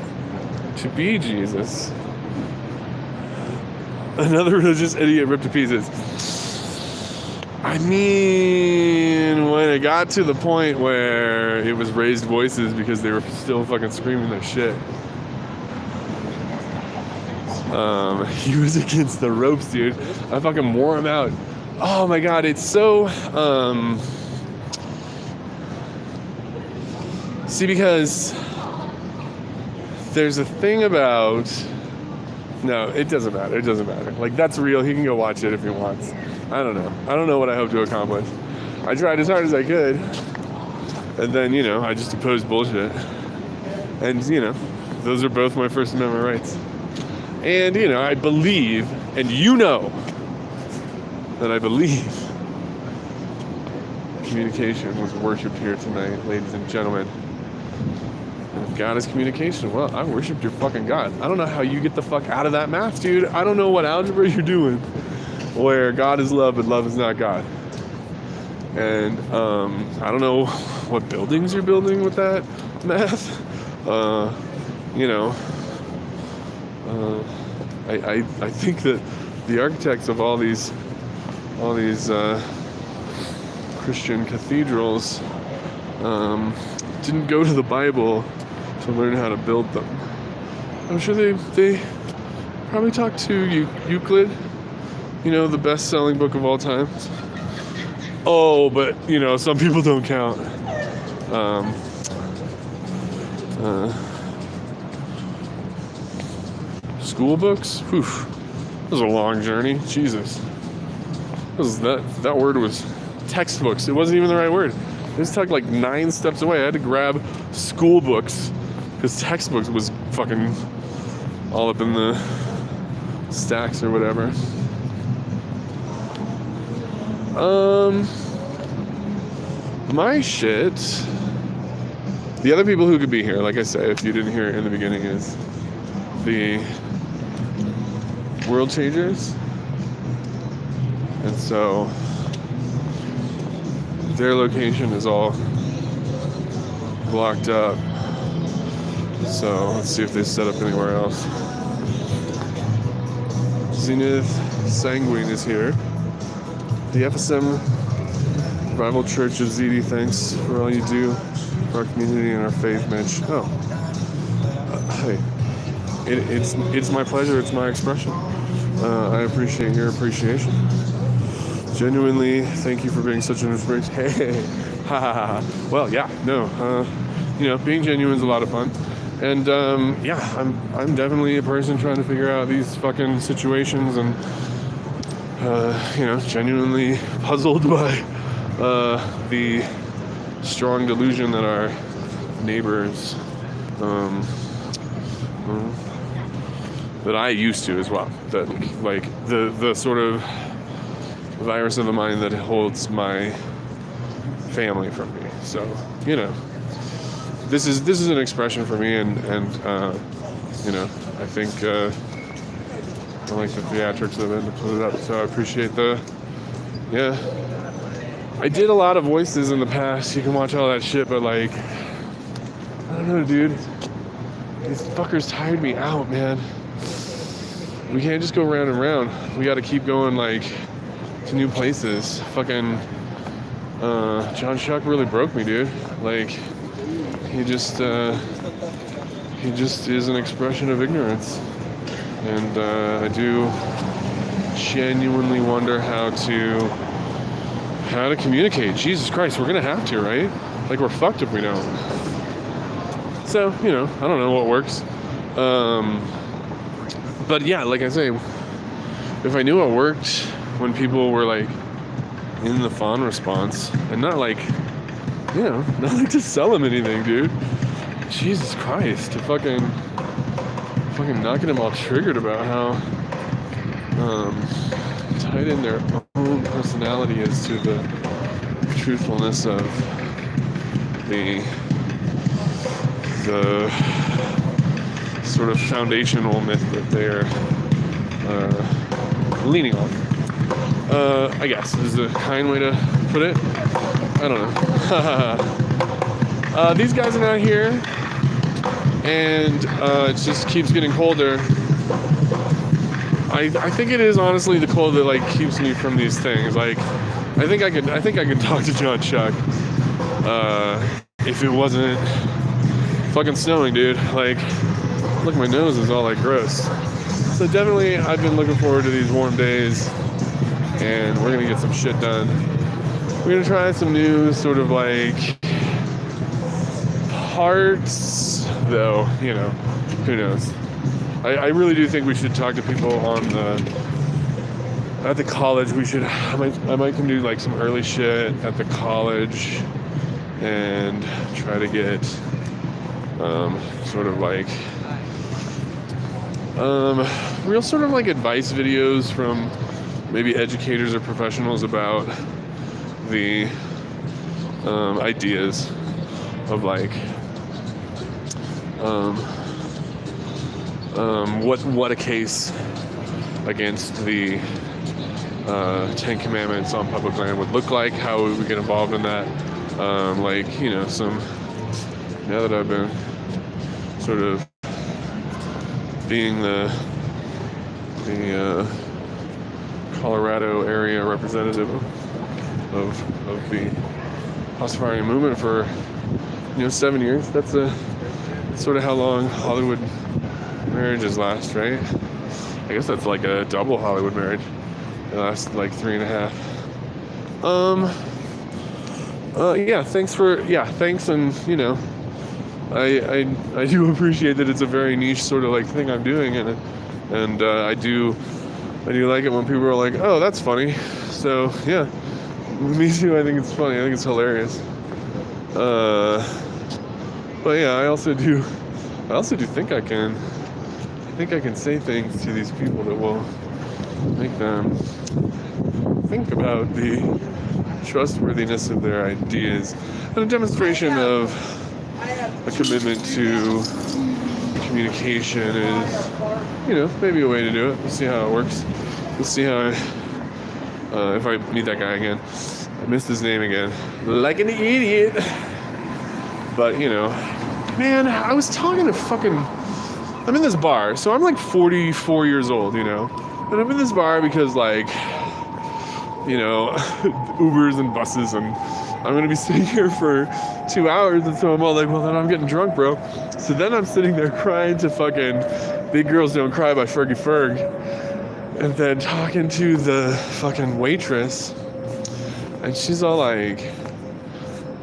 to be Jesus. Another religious idiot ripped to pieces. I mean, when it got to the point where it was raised voices because they were still fucking screaming their shit. He was against the ropes, dude. I fucking wore him out. Oh my god, it's so, see, because there's a thing about, no, it doesn't matter. Like, that's real. He can go watch it if he wants. I don't know what I hope to accomplish. I tried as hard as I could. And then, you know, I just opposed bullshit. And, you know, those are both my First Amendment rights. And, you know, I believe, and you know, that I believe communication was worshipped here tonight, ladies and gentlemen. And if God is communication, well, I worshiped your fucking God. I don't know how you get the fuck out of that math, dude. I don't know what algebra you're doing where God is love and love is not God. And I don't know what buildings you're building with that math. I think that the architects of all these Christian cathedrals didn't go to the Bible to learn how to build them. I'm sure they probably talked to Euclid, the best-selling book of all time. Oh, but some people don't count. School books? Whew. That was a long journey. Jesus. That word was textbooks. It wasn't even the right word. It just took like 9 steps away. I had to grab school books because textbooks was fucking all up in the stacks or whatever. My shit. The other people who could be here, like I said, if you didn't hear it in the beginning, is the World Changers. And so their location is all blocked up. So let's see if they set up anywhere else. Zenith Sanguine is here. The FSM Revival Church of ZD, thanks for all you do for our community and our faith, Mitch. Oh, hey, it's my pleasure. It's my expression. I appreciate your appreciation. Genuinely, thank you for being such an inspiration. Hey, ha ha ha. Well, yeah, no, being genuine is a lot of fun. And I'm definitely a person trying to figure out these fucking situations and genuinely puzzled by the strong delusion that our neighbors, that I used to as well, that like the sort of virus of the mind that holds my family from me. So this is an expression for me, and I think I like the theatrics of it to put it up. So I appreciate I did a lot of voices in the past. You can watch all that shit, but like, I don't know, dude. These fuckers tired me out, man. We can't just go round and round. We got to keep going, like, to new places. Fucking John Shuck really broke me, dude. Like, he just is an expression of ignorance, and I do genuinely wonder how to communicate. Jesus Christ, we're gonna have to, right? Like, we're fucked if we don't. So, I don't know what works. But yeah, like I say, if I knew what worked when people were like in the fawn response, and not like to sell them anything, dude. Jesus Christ, to fucking knocking them all triggered about how tied in their own personality is to the truthfulness of the sort of foundational myth that they're leaning on. I guess is a kind way to put it. I don't know. These guys are not here, and it just keeps getting colder. I think it is honestly the cold that like keeps me from these things. Like, I think I could talk to John Chuck if it wasn't fucking snowing, dude. Like, look, my nose is all like gross. So definitely, I've been looking forward to these warm days, and we're gonna get some shit done. We're gonna try some new sort of like parts, though. Who knows? I really do think we should talk to people at the college. We should. I might come do like some early shit at the college and try to get sort of like real sort of like advice videos from maybe educators or professionals about the ideas of like what a case against the Ten Commandments on public land would look like, how we would get involved in that. Now that I've been sort of being the Colorado area representative of the Pastafarian movement for 7 years. That's sort of how long Hollywood marriages last, right? I guess that's like a double Hollywood marriage. It lasts like 3.5. Thanks, and I do appreciate that it's a very niche sort of like thing I'm doing, and I do like it when people are like, oh, that's funny. So yeah, me too. I think it's funny. I think it's hilarious. But yeah, I also do think I can say things to these people that will make them think about the trustworthiness of their ideas, and a demonstration of a commitment to communication is, maybe a way to do it. We'll see how it works. We'll see how if I meet that guy again. I missed his name again. Like an idiot. But, man, I was talking to I'm in this bar, so I'm like 44 years old, and I'm in this bar because, like, Ubers and buses, and I'm going to be sitting here for 2 hours, and so I'm all like, well, then I'm getting drunk, bro. So then I'm sitting there crying to fucking Big Girls Don't Cry by Fergie Ferg, and then talking to the fucking waitress, and she's all like,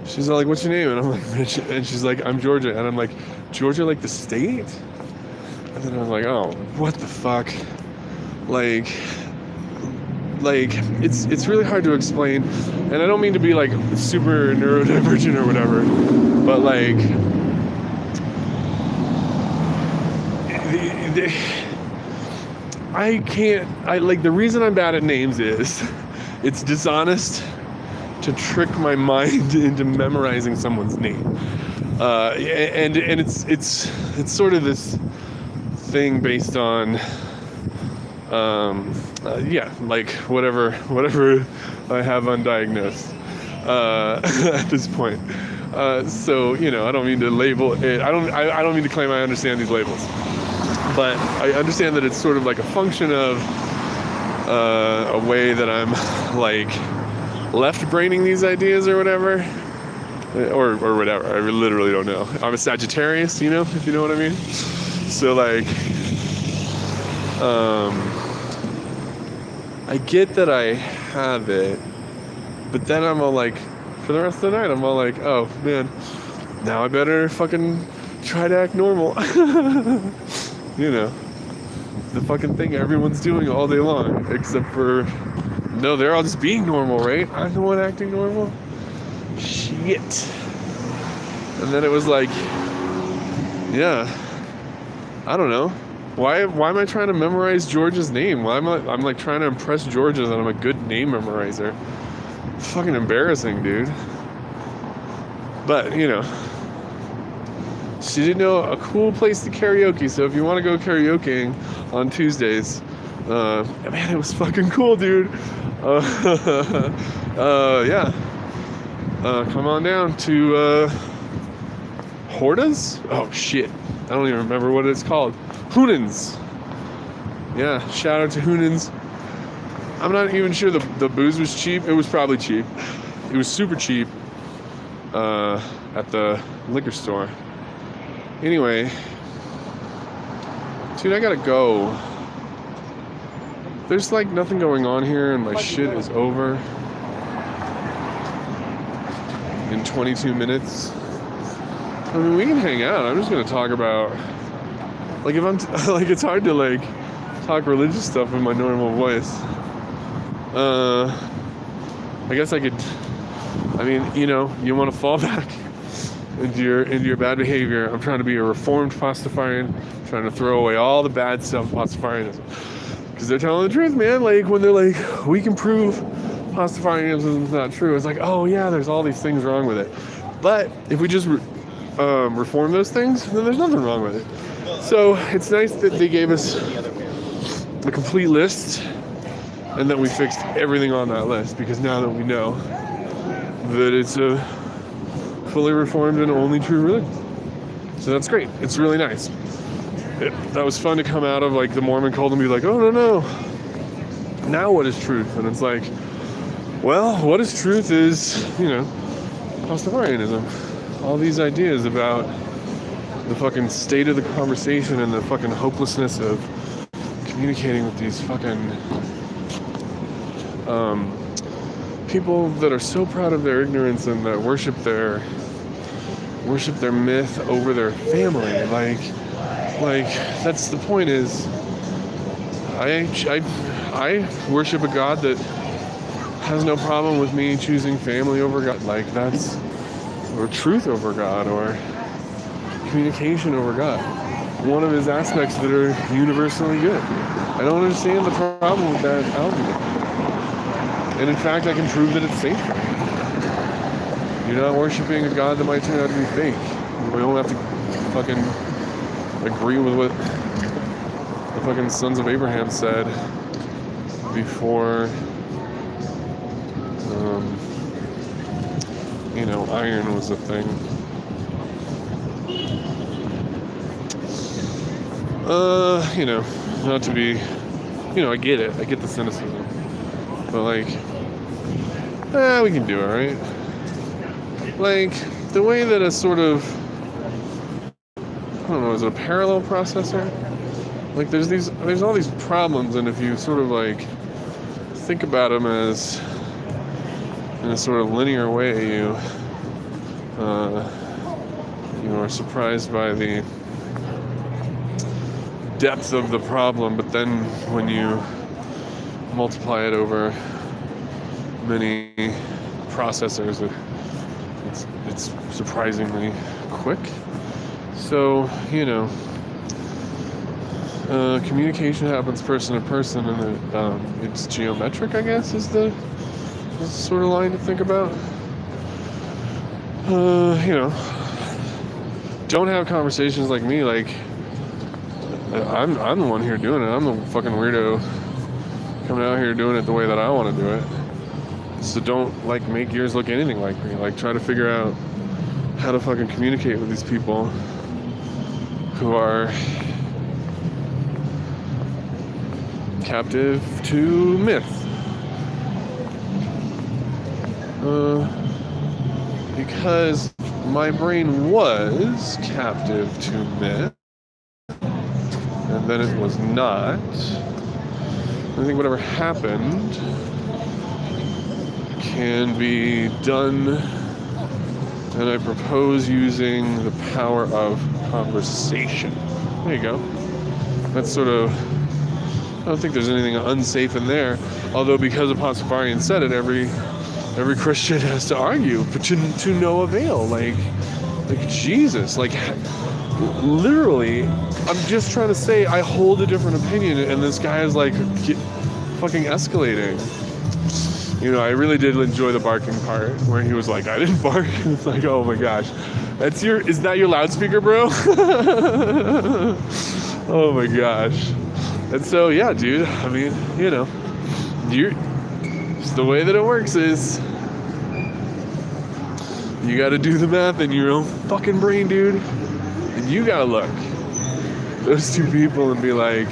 what's your name? And I'm like, Mitch, and she's like, I'm Georgia, and I'm like, Georgia, like the state? And then I'm like, oh, what the fuck? Like it's really hard to explain, and I don't mean to be like super neurodivergent or whatever, but like the reason I'm bad at names is it's dishonest to trick my mind into memorizing someone's name, and it's sort of this thing based on like whatever I have undiagnosed at this point. So I don't mean to label it. I don't mean to claim I understand these labels, but I understand that it's sort of like a function of a way that I'm like left braining these ideas or whatever, or whatever. I literally don't know. I'm a Sagittarius, if you know what I mean. So like, I get that I have it, but then I'm all like, for the rest of the night, I'm all like, oh man, now I better fucking try to act normal. The fucking thing everyone's doing all day long, except for, no, they're all just being normal, right? I'm the one acting normal? Shit. And then it was like, yeah, I don't know. Why am I trying to memorize Georgia's name? I'm like trying to impress Georgia that I'm a good name memorizer. It's fucking embarrassing, dude. But, she did know a cool place to karaoke, so if you want to go karaokeing on Tuesdays, man, it was fucking cool, dude. Yeah. Come on down to, Horta's? Oh, shit. I don't even remember what it's called. Hoonan's. Yeah, shout out to Hoonan's. I'm not even sure the booze was cheap. It was probably cheap. It was super cheap at the liquor store. Anyway, dude, I gotta go. There's like nothing going on here, and my shit is over in 22 minutes. I mean, we can hang out. I'm just gonna talk about, like, if I'm like, it's hard to like talk religious stuff in my normal voice. I guess I could. I mean, you want to fall back into your bad behavior. I'm trying to be a reformed Pastafarian, trying to throw away all the bad stuff of Pastafarianism, because they're telling the truth, man. Like when they're like, we can prove Pastafarianism is not true. It's like, oh yeah, there's all these things wrong with it. But if we just reform those things, then there's nothing wrong with it. So it's nice that they gave us a complete list and that we fixed everything on that list, because now that we know that it's a fully reformed and only true religion. So that's great. It's really nice. That was fun to come out of like the Mormon cult and be like, oh no. Now what is truth? And it's like, well, what is truth is, Pastafarianism. All these ideas about the fucking state of the conversation and the fucking hopelessness of communicating with these fucking people that are so proud of their ignorance and that worship their myth over their family. Like that's the point. Is I worship a God that has no problem with me choosing family over God. Like that's, or truth over God, or communication over God. One of his aspects that are universally good. I don't understand the problem with that argument. And in fact, I can prove that it's safer. You're not worshiping a God that might turn out to be fake. We don't have to fucking agree with what the fucking sons of Abraham said before, iron was a thing. Not to be, I get it. I get the cynicism. But we can do it, right? Like, the way that a sort of, I don't know, is it a parallel processor? Like, there's all these problems, and if you sort of think about them as in a sort of linear way, you are surprised by the depth of the problem, but then when you multiply it over many processors, it's surprisingly quick. So, communication happens person to person, and it's geometric, I guess, is the sort of line to think about. Don't have conversations like me. Like, I'm the one here doing it. I'm the fucking weirdo coming out here doing it the way that I want to do it. So don't make yours look anything like me. Try to figure out how to fucking communicate with these people who are captive to myth. Because my brain was captive to myth, and then it was not. I think whatever happened can be done, and I propose using the power of conversation. There you go. That's sort of, I don't think there's anything unsafe in there, although because a Pastafarian said it, every Christian has to argue, but to no avail. Like Jesus, literally, I'm just trying to say I hold a different opinion, and this guy is fucking escalating. I really did enjoy the barking part where he was like, I didn't bark. It's like, oh my gosh, is that your loudspeaker, bro? Oh my gosh. And so, yeah, dude, I mean, just the way that it works is you got to do the math in your own fucking brain, dude. And you got to look those two people and be like,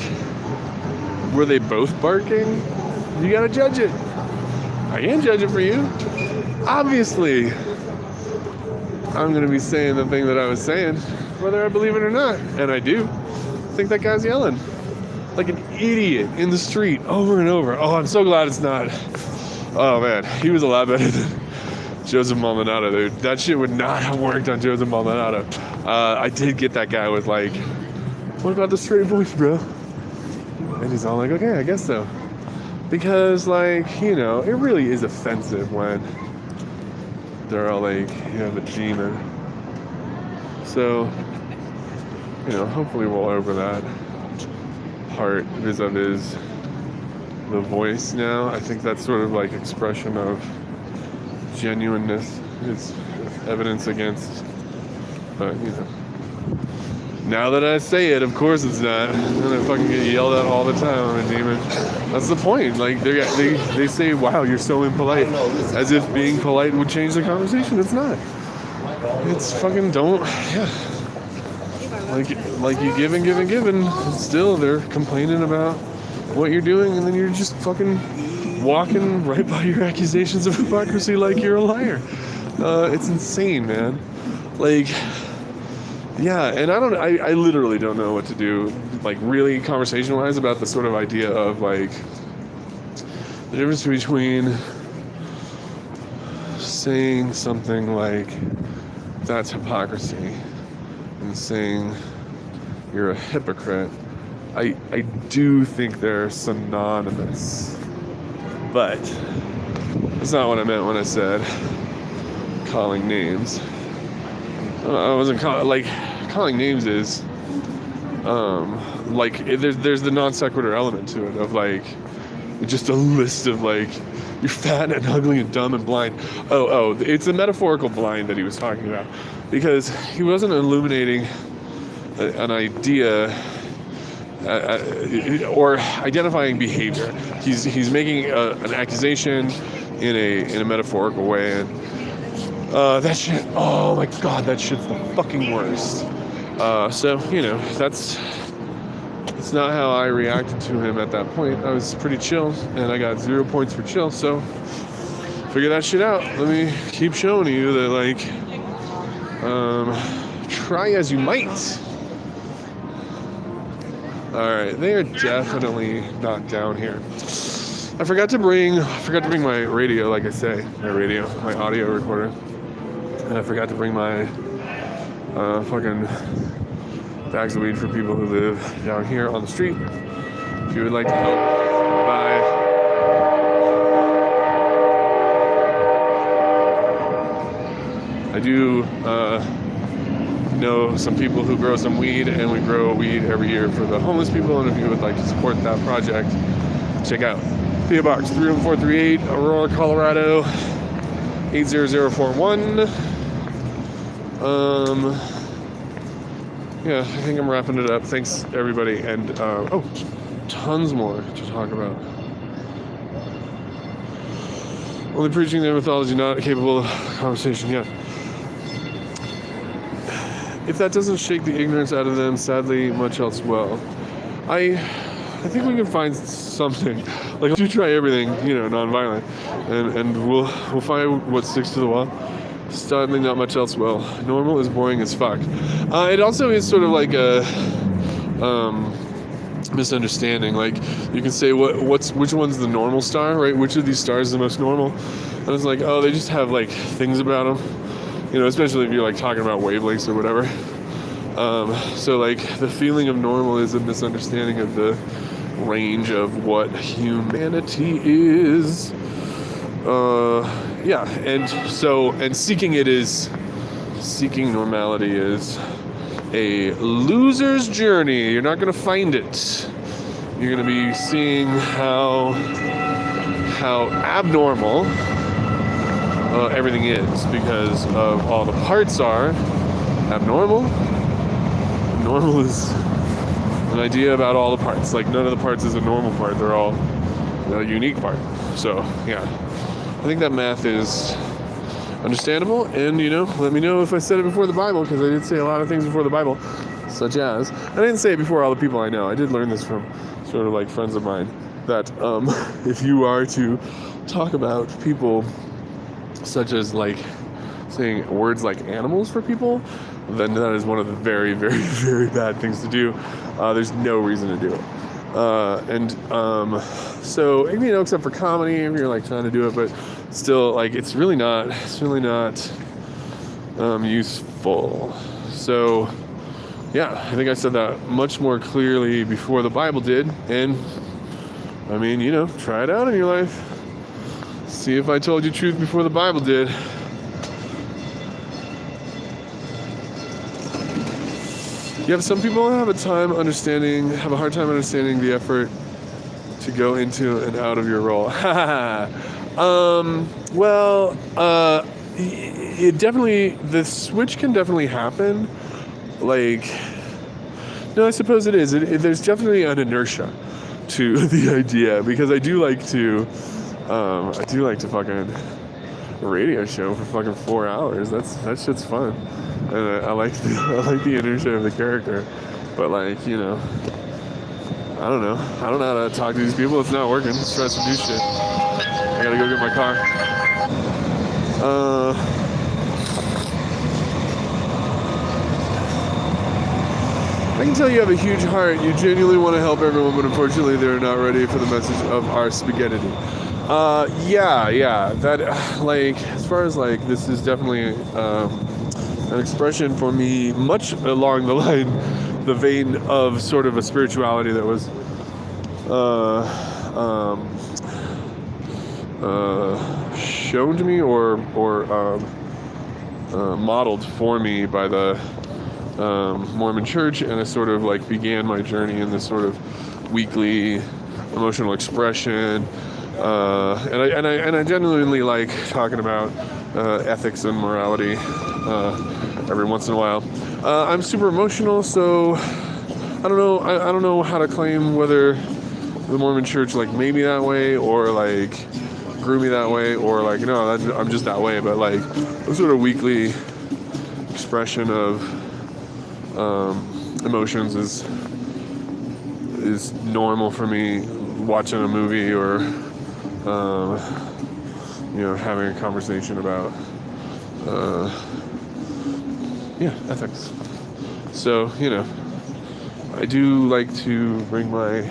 were they both barking? You got to judge it. I can't judge it for you. Obviously, I'm going to be saying the thing that I was saying, whether I believe it or not. And I do. I think that guy's yelling like an idiot in the street over and over. Oh, I'm so glad it's not. Oh, man. He was a lot better than Joseph Maldonado, dude. That shit would not have worked on Joseph Maldonado. I did get that guy with what about the straight voice, bro? And he's all like, okay, I guess so. Because, it really is offensive when they're all like, you have a demon. So, hopefully we'll over that part vis-a-vis the voice now. I think that's sort of like expression of genuineness. It's evidence against, but you know. Now that I say it, of course it's not. I'm gonna fucking get yelled at all the time. I'm a demon. That's the point. Like they say, "Wow, you're so impolite," as if being polite would change the conversation. It's not. It's fucking don't. Yeah. Like you give and give and give, and still they're complaining about what you're doing, and then you're just fucking walking right by your accusations of hypocrisy like you're a liar. It's insane, man. Like. Yeah, and I literally don't know what to do, like, really conversation-wise about the sort of idea of, like, the difference between saying something like, that's hypocrisy, and saying you're a hypocrite. I do think they're synonymous, but that's not what I meant when I said calling names. I wasn't calling names is like there's the non sequitur element to it of like just a list of like you're fat and ugly and dumb and blind. Oh, it's the metaphorical blind that he was talking about, because he wasn't illuminating an idea or identifying behavior. He's making an accusation in a metaphorical way, and that shit, oh my god, that shit's the fucking worst. So, you know, that's not how I reacted to him at that point. I was pretty chill, and I got 0 points for chill, so figure that shit out. Let me keep showing you that, like, try as you might. Alright, they are definitely not down here. I forgot to bring my radio, like I say, my audio recorder. And I forgot to bring my fucking bags of weed for people who live down here on the street. If you would like to help, bye. I do know some people who grow some weed, and we grow weed every year for the homeless people. And if you would like to support that project, check out P.O. Box 31438, Aurora, Colorado 80041. Yeah, I think I'm wrapping it up. Thanks, everybody. And, tons more to talk about. Only preaching their mythology, not capable of conversation. Yeah. If that doesn't shake the ignorance out of them, sadly, much else will. I think we can find something. Like, do try everything, you know, nonviolent, and we'll find what sticks to the wall. Sadly, not much else will. Normal is boring as fuck. It also is sort of like a misunderstanding. Like, you can say which one's the normal star, right? Which of these stars is the most normal? And it's like, oh, they just have like things about them, you know, especially if you're like talking about wavelengths or whatever. So like the feeling of normal is a misunderstanding of the range of what humanity is. Yeah, and seeking normality is a loser's journey. You're not gonna find it. You're gonna be seeing how abnormal everything is, because of all the parts are abnormal. Normal is an idea about all the parts. Like, none of the parts is a normal part. They're all a unique part. So, yeah. I think that math is understandable. And, you know, let me know if I said it before the Bible, because I did say a lot of things before the Bible, such as, I didn't say it before all the people I know. I did learn this from sort of like friends of mine, that if you are to talk about people such as like saying words like animals for people, then that is one of the very, very, very bad things to do. There's no reason to do it. So, you know, except for comedy, if you're like trying to do it, but still, like, it's really not useful. So, yeah, I think I said that much more clearly before the Bible did. And, I mean, you know, try it out in your life. See if I told you truth before the Bible did. Yeah, some people have a hard time understanding the effort to go into and out of your role. It definitely, the switch can definitely happen. Like, no, I suppose it is. There's definitely an inertia to the idea, because I do like to fucking radio show for fucking 4 hours. That shit's fun, and I like the inertia of the character. But like, I don't know how to talk to these people. It's not working. Let's try some new shit. I gotta go get my car. I can tell you have a huge heart. You genuinely want to help everyone, but unfortunately they're not ready for the message of our spaghetti. That, like, as far as, like, this is definitely an expression for me much along the vein of sort of a spirituality that was shown to me or modeled for me by the Mormon Church, and I sort of like began my journey in this sort of weekly emotional expression, and I genuinely like talking about ethics and morality every once in a while. I'm super emotional, so I don't know how to claim whether the Mormon Church like made me that way or like grew me that way, or like I'm just that way. But like a sort of weekly expression of emotions is normal for me. Watching a movie or having a conversation about ethics. So I do like to bring my.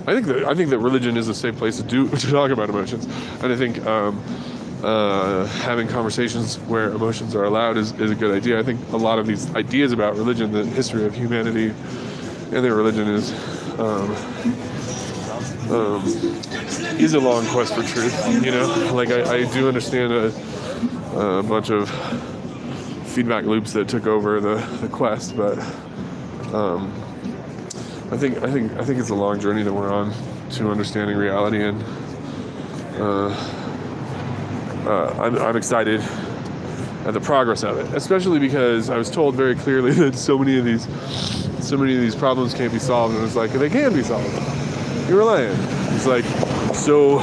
I think that religion is a safe place to talk about emotions, and I think having conversations where emotions are allowed is a good idea. I think a lot of these ideas about religion, the history of humanity and their religion is a long quest for truth. Like I do understand a bunch of feedback loops that took over the quest, but I think it's a long journey that we're on to understanding reality, and I'm excited at the progress of it, especially because I was told very clearly that so many of these problems can't be solved, and it's like, they can be solved. You're lying. It's like, so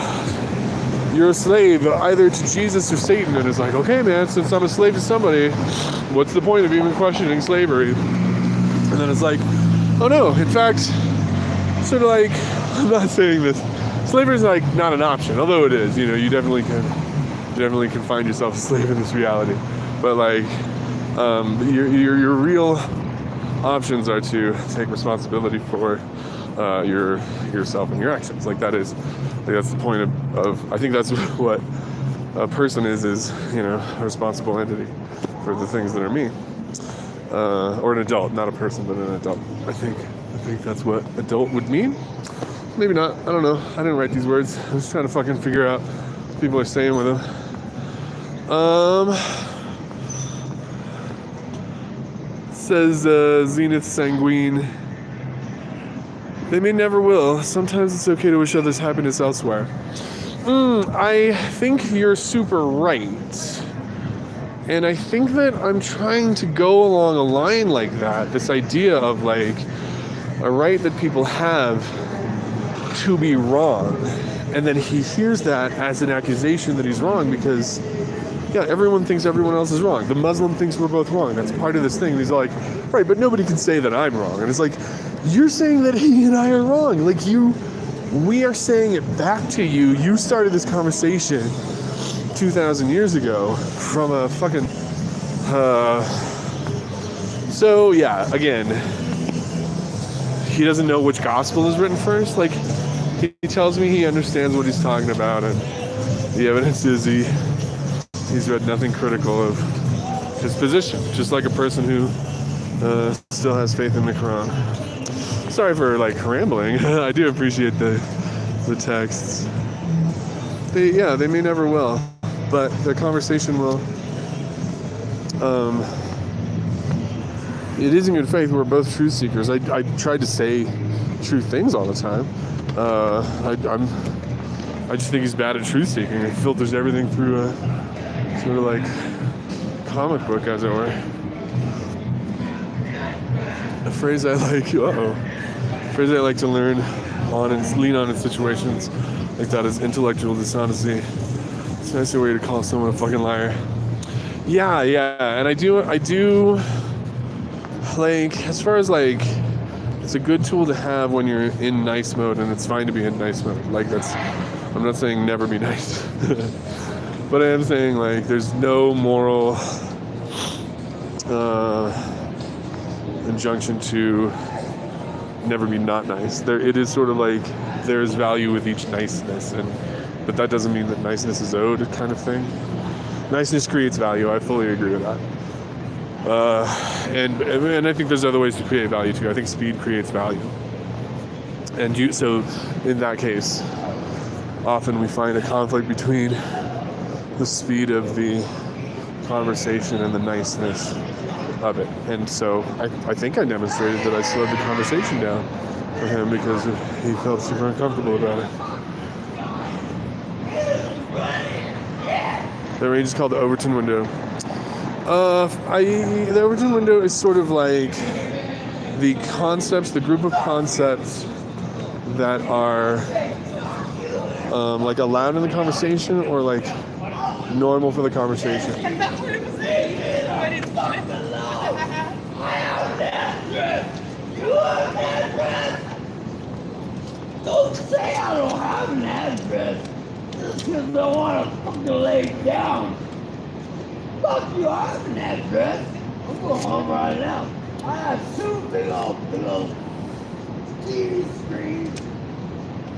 you're a slave either to Jesus or Satan, and it's like, okay, man, since I'm a slave to somebody, what's the point of even questioning slavery? And then it's like, oh no, in fact, sort of like, I'm not saying this, slavery is like not an option, although it is. You definitely can find yourself a slave in this reality, but like your real options are to take responsibility for yourself and your actions. Like that's the point of I think that's what a person is a responsible entity for the things that are me, or an adult, not a person but an adult. I think that's what adult would mean. Maybe not, I don't know, I didn't write these words. I'm just trying to fucking figure out what people are saying with them. Says Zenith Sanguine, they may never will. Sometimes it's okay to wish others happiness elsewhere. I think you're super right. And I think that I'm trying to go along a line like that, this idea of like a right that people have to be wrong. And then he hears that as an accusation that he's wrong because, everyone thinks everyone else is wrong. The Muslim thinks we're both wrong. That's part of this thing. He's like, right, but nobody can say that I'm wrong. And it's like, you're saying that he and I are wrong. Like we are saying it back to you. You started this conversation 2,000 years ago from a fucking, so yeah, again, he doesn't know which gospel is written first. Like, he tells me he understands what he's talking about, and the evidence is he's read nothing critical of his position, just like a person who still has faith in the Quran. Sorry for like rambling. I do appreciate the texts. They may never will, but the conversation will. It is in good faith. We're both truth seekers. I tried to say true things all the time, I just think he's bad at truth seeking. He filters everything through a sort of like comic book, as it were. A phrase I like, a phrase I like to learn on and lean on in situations like that is intellectual dishonesty. It's a nicer way to call someone a fucking liar. Yeah, and I do, like, as far as like, it's a good tool to have when you're in nice mode, and it's fine to be in nice mode. Like, I'm not saying never be nice, but I am saying, like, there's no moral injunction to never be not nice. It is sort of like there's value with each niceness, but that doesn't mean that niceness is owed, kind of thing. Niceness creates value. I fully agree with that. And I think there's other ways to create value too. I think speed creates value. And so in that case, often we find a conflict between the speed of the conversation and the niceness of it. And so I think I demonstrated that I slowed the conversation down for him because he felt super uncomfortable about it. The range is called the Overton window. The Overton window is sort of like the group of concepts that are like allowed in the conversation or like normal for the conversation. Don't say I don't have an address just because I want to fucking lay down. Fuck you, I have an address. I'm going home right now. I have two big old TV screens.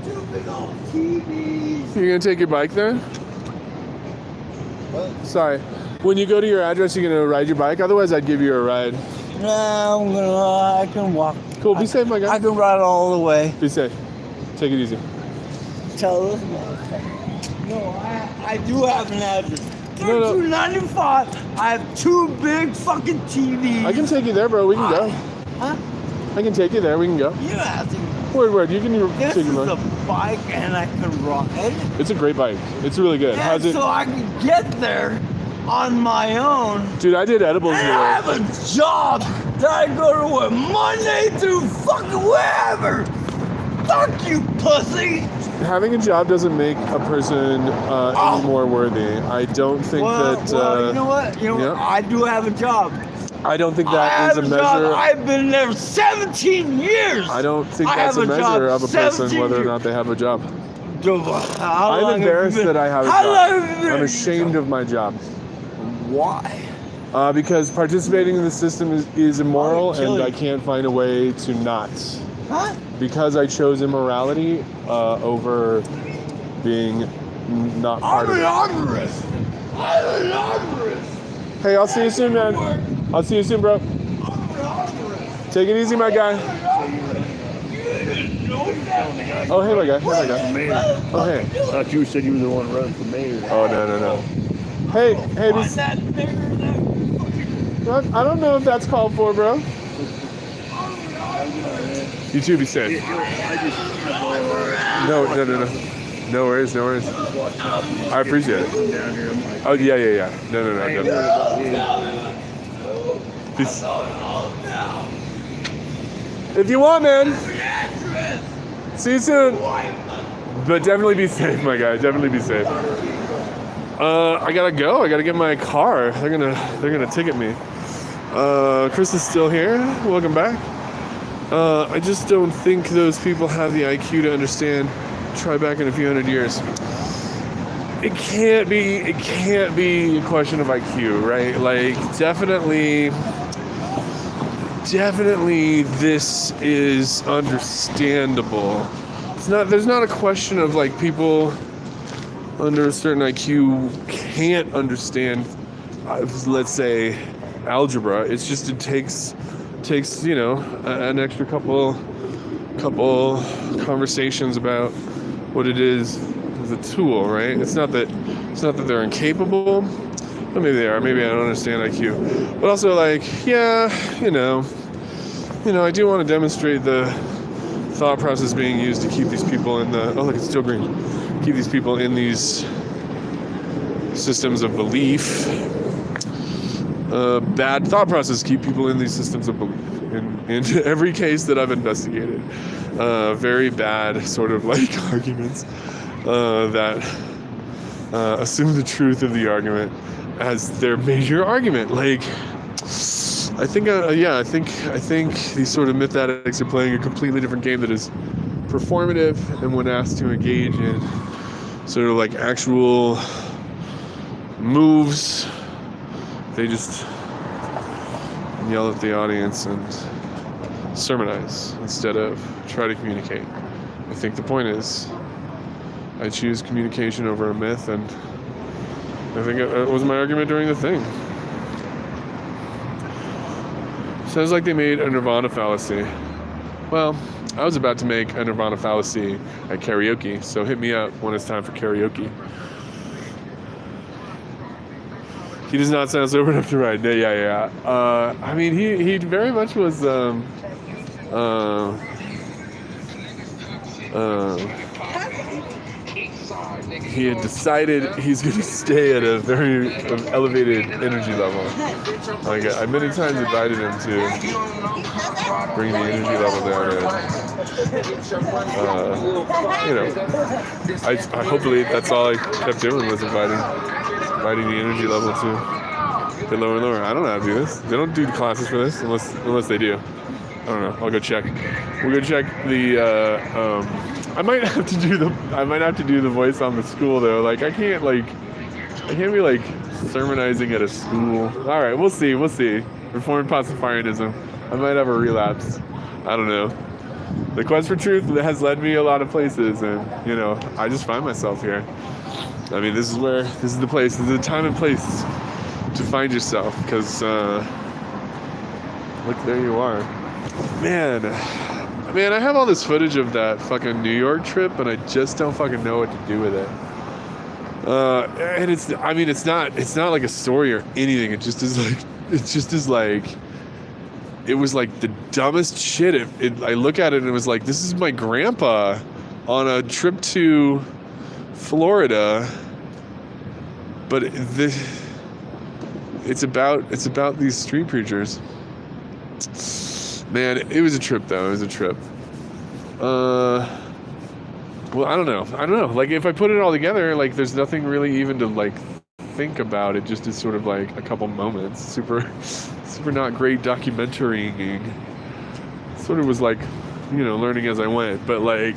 Two big old TVs. You're gonna take your bike there? What? Sorry. When you go to your address, you're gonna ride your bike? Otherwise, I'd give you a ride. No, I can walk. Cool, be safe, my guy. I can ride all the way. Be safe. Take it easy. Tell this motherfucker. No, I do have an address. No. 3295. I have two big fucking TVs. I can take you there, bro. We can go. Huh? I can take you there. We can go. You don't have to. Word. You can This take is your a bike. bike and I can ride. It's a great bike. It's really good. And How's it? so I can get there on my own. Dude, I did edibles And here. I have a job that I go to work Monday through fucking wherever. Fuck you, pussy. Having a job doesn't make a person any more worthy. I don't think that. You know what? yeah. I do have a job. I don't think I that have is a a job. measure. I've been there 17 years. I don't think I that's have a a measure job of a person 17 whether or years. not they have a job. How I'm long embarrassed have you been, that I have a How job. long have you been I'm in ashamed your of my job. job? Why? Because participating in the system is immoral, I'll kill and you. I can't find a way to not. Huh? Because I chose immorality over being not part I'm of an it. arborist. I'm an arborist. Hey, I'll see you soon, man. I'll see you soon, bro. I'm an arborist. Take it easy, my guy. Oh, hey, my guy. Mayor. Oh, hey. I thought you said you were the one running for mayor. Oh, no. Hey, Why's that bigger than I don't know if that's called for, bro. You too, be safe. No. No worries. I appreciate it. Oh, yeah. No. Peace. If you want, man. See you soon. But definitely be safe, my guy. Definitely be safe. I gotta go. I gotta get my car. They're gonna ticket me. Chris is still here. Welcome back. I just don't think those people have the IQ to understand. Try back in a few hundred years. It can't be a question of IQ, right? Like, definitely this is understandable. There's not a question of like people under a certain IQ can't understand, let's say, algebra. It's just it takes an extra couple conversations about what it is as a tool, right? It's not that they're incapable. Well, maybe they are. Maybe I don't understand IQ. But also, like, I do want to demonstrate the thought process being used to keep these people in the, oh look, it's still green, keep these people in these systems of belief. Bad thought process keep people in these systems of belief in every case that I've investigated. Very bad sort of like arguments that assume the truth of the argument as their major argument. Like, I think these sort of myth addicts are playing a completely different game that is performative, and when asked to engage in sort of like actual moves, they just yell at the audience and sermonize instead of try to communicate. I think the point is, I choose communication over a myth, and I think it was my argument during the thing. Sounds like they made a nirvana fallacy. Well, I was about to make a nirvana fallacy at karaoke, so hit me up when it's time for karaoke. He does not sound sober enough to ride. Yeah. I mean, he very much was. He had decided he's going to stay at a very elevated energy level. Like, I many times invited him to bring the energy level down, and I hopefully that's all I kept doing was inviting the energy level to get lower and lower. I don't know how to do this. They don't do classes for this unless they do. I don't know. I'll go check. We'll go check the. I might have to do the voice on the school though. Like I can't be like sermonizing at a school. All right, we'll see. Reformed Pastafarianism. I might have a relapse. I don't know. The quest for truth has led me a lot of places, and I just find myself here. I mean, this is the place. This is the time and place to find yourself. Because look, there you are, man. I have all this footage of that fucking New York trip, and I just don't fucking know what to do with it. And it's not like a story or anything. It just is like, it was like the dumbest shit. I look at it and it was like, this is my grandpa on a trip to Florida, but it's about these street preachers. Man, it was a trip though. It was a trip. Well, I don't know. Like, if I put it all together, like, there's nothing really even to like think about. It just is sort of like a couple moments. Super not great documentarying. Sort of was like, learning as I went, but like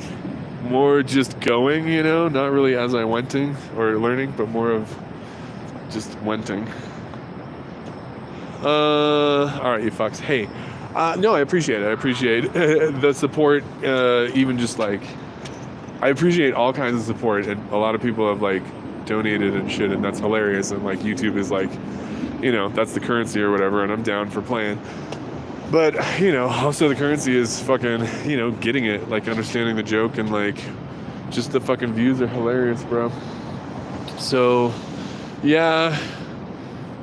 more just going, not really as I wenting or learning, but more of just wenting. All right, you fucks. Hey. No, I appreciate it. I appreciate the support. Even just like, I appreciate all kinds of support, and a lot of people have like donated and shit, and that's hilarious. And like, YouTube is like, that's the currency or whatever, and I'm down for playing. But also the currency is fucking, getting it, like understanding the joke, and like, just the fucking views are hilarious, bro. So, yeah.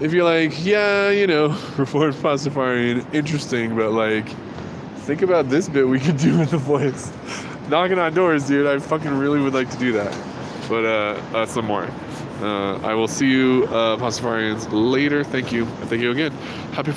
If you're like, Reformed Pastafarian, interesting, but like, think about this bit we could do with the voice. Knocking on doors, dude. I fucking really would like to do that. But some more. I will see you, Pastafarians, later. Thank you. And thank you again. Happy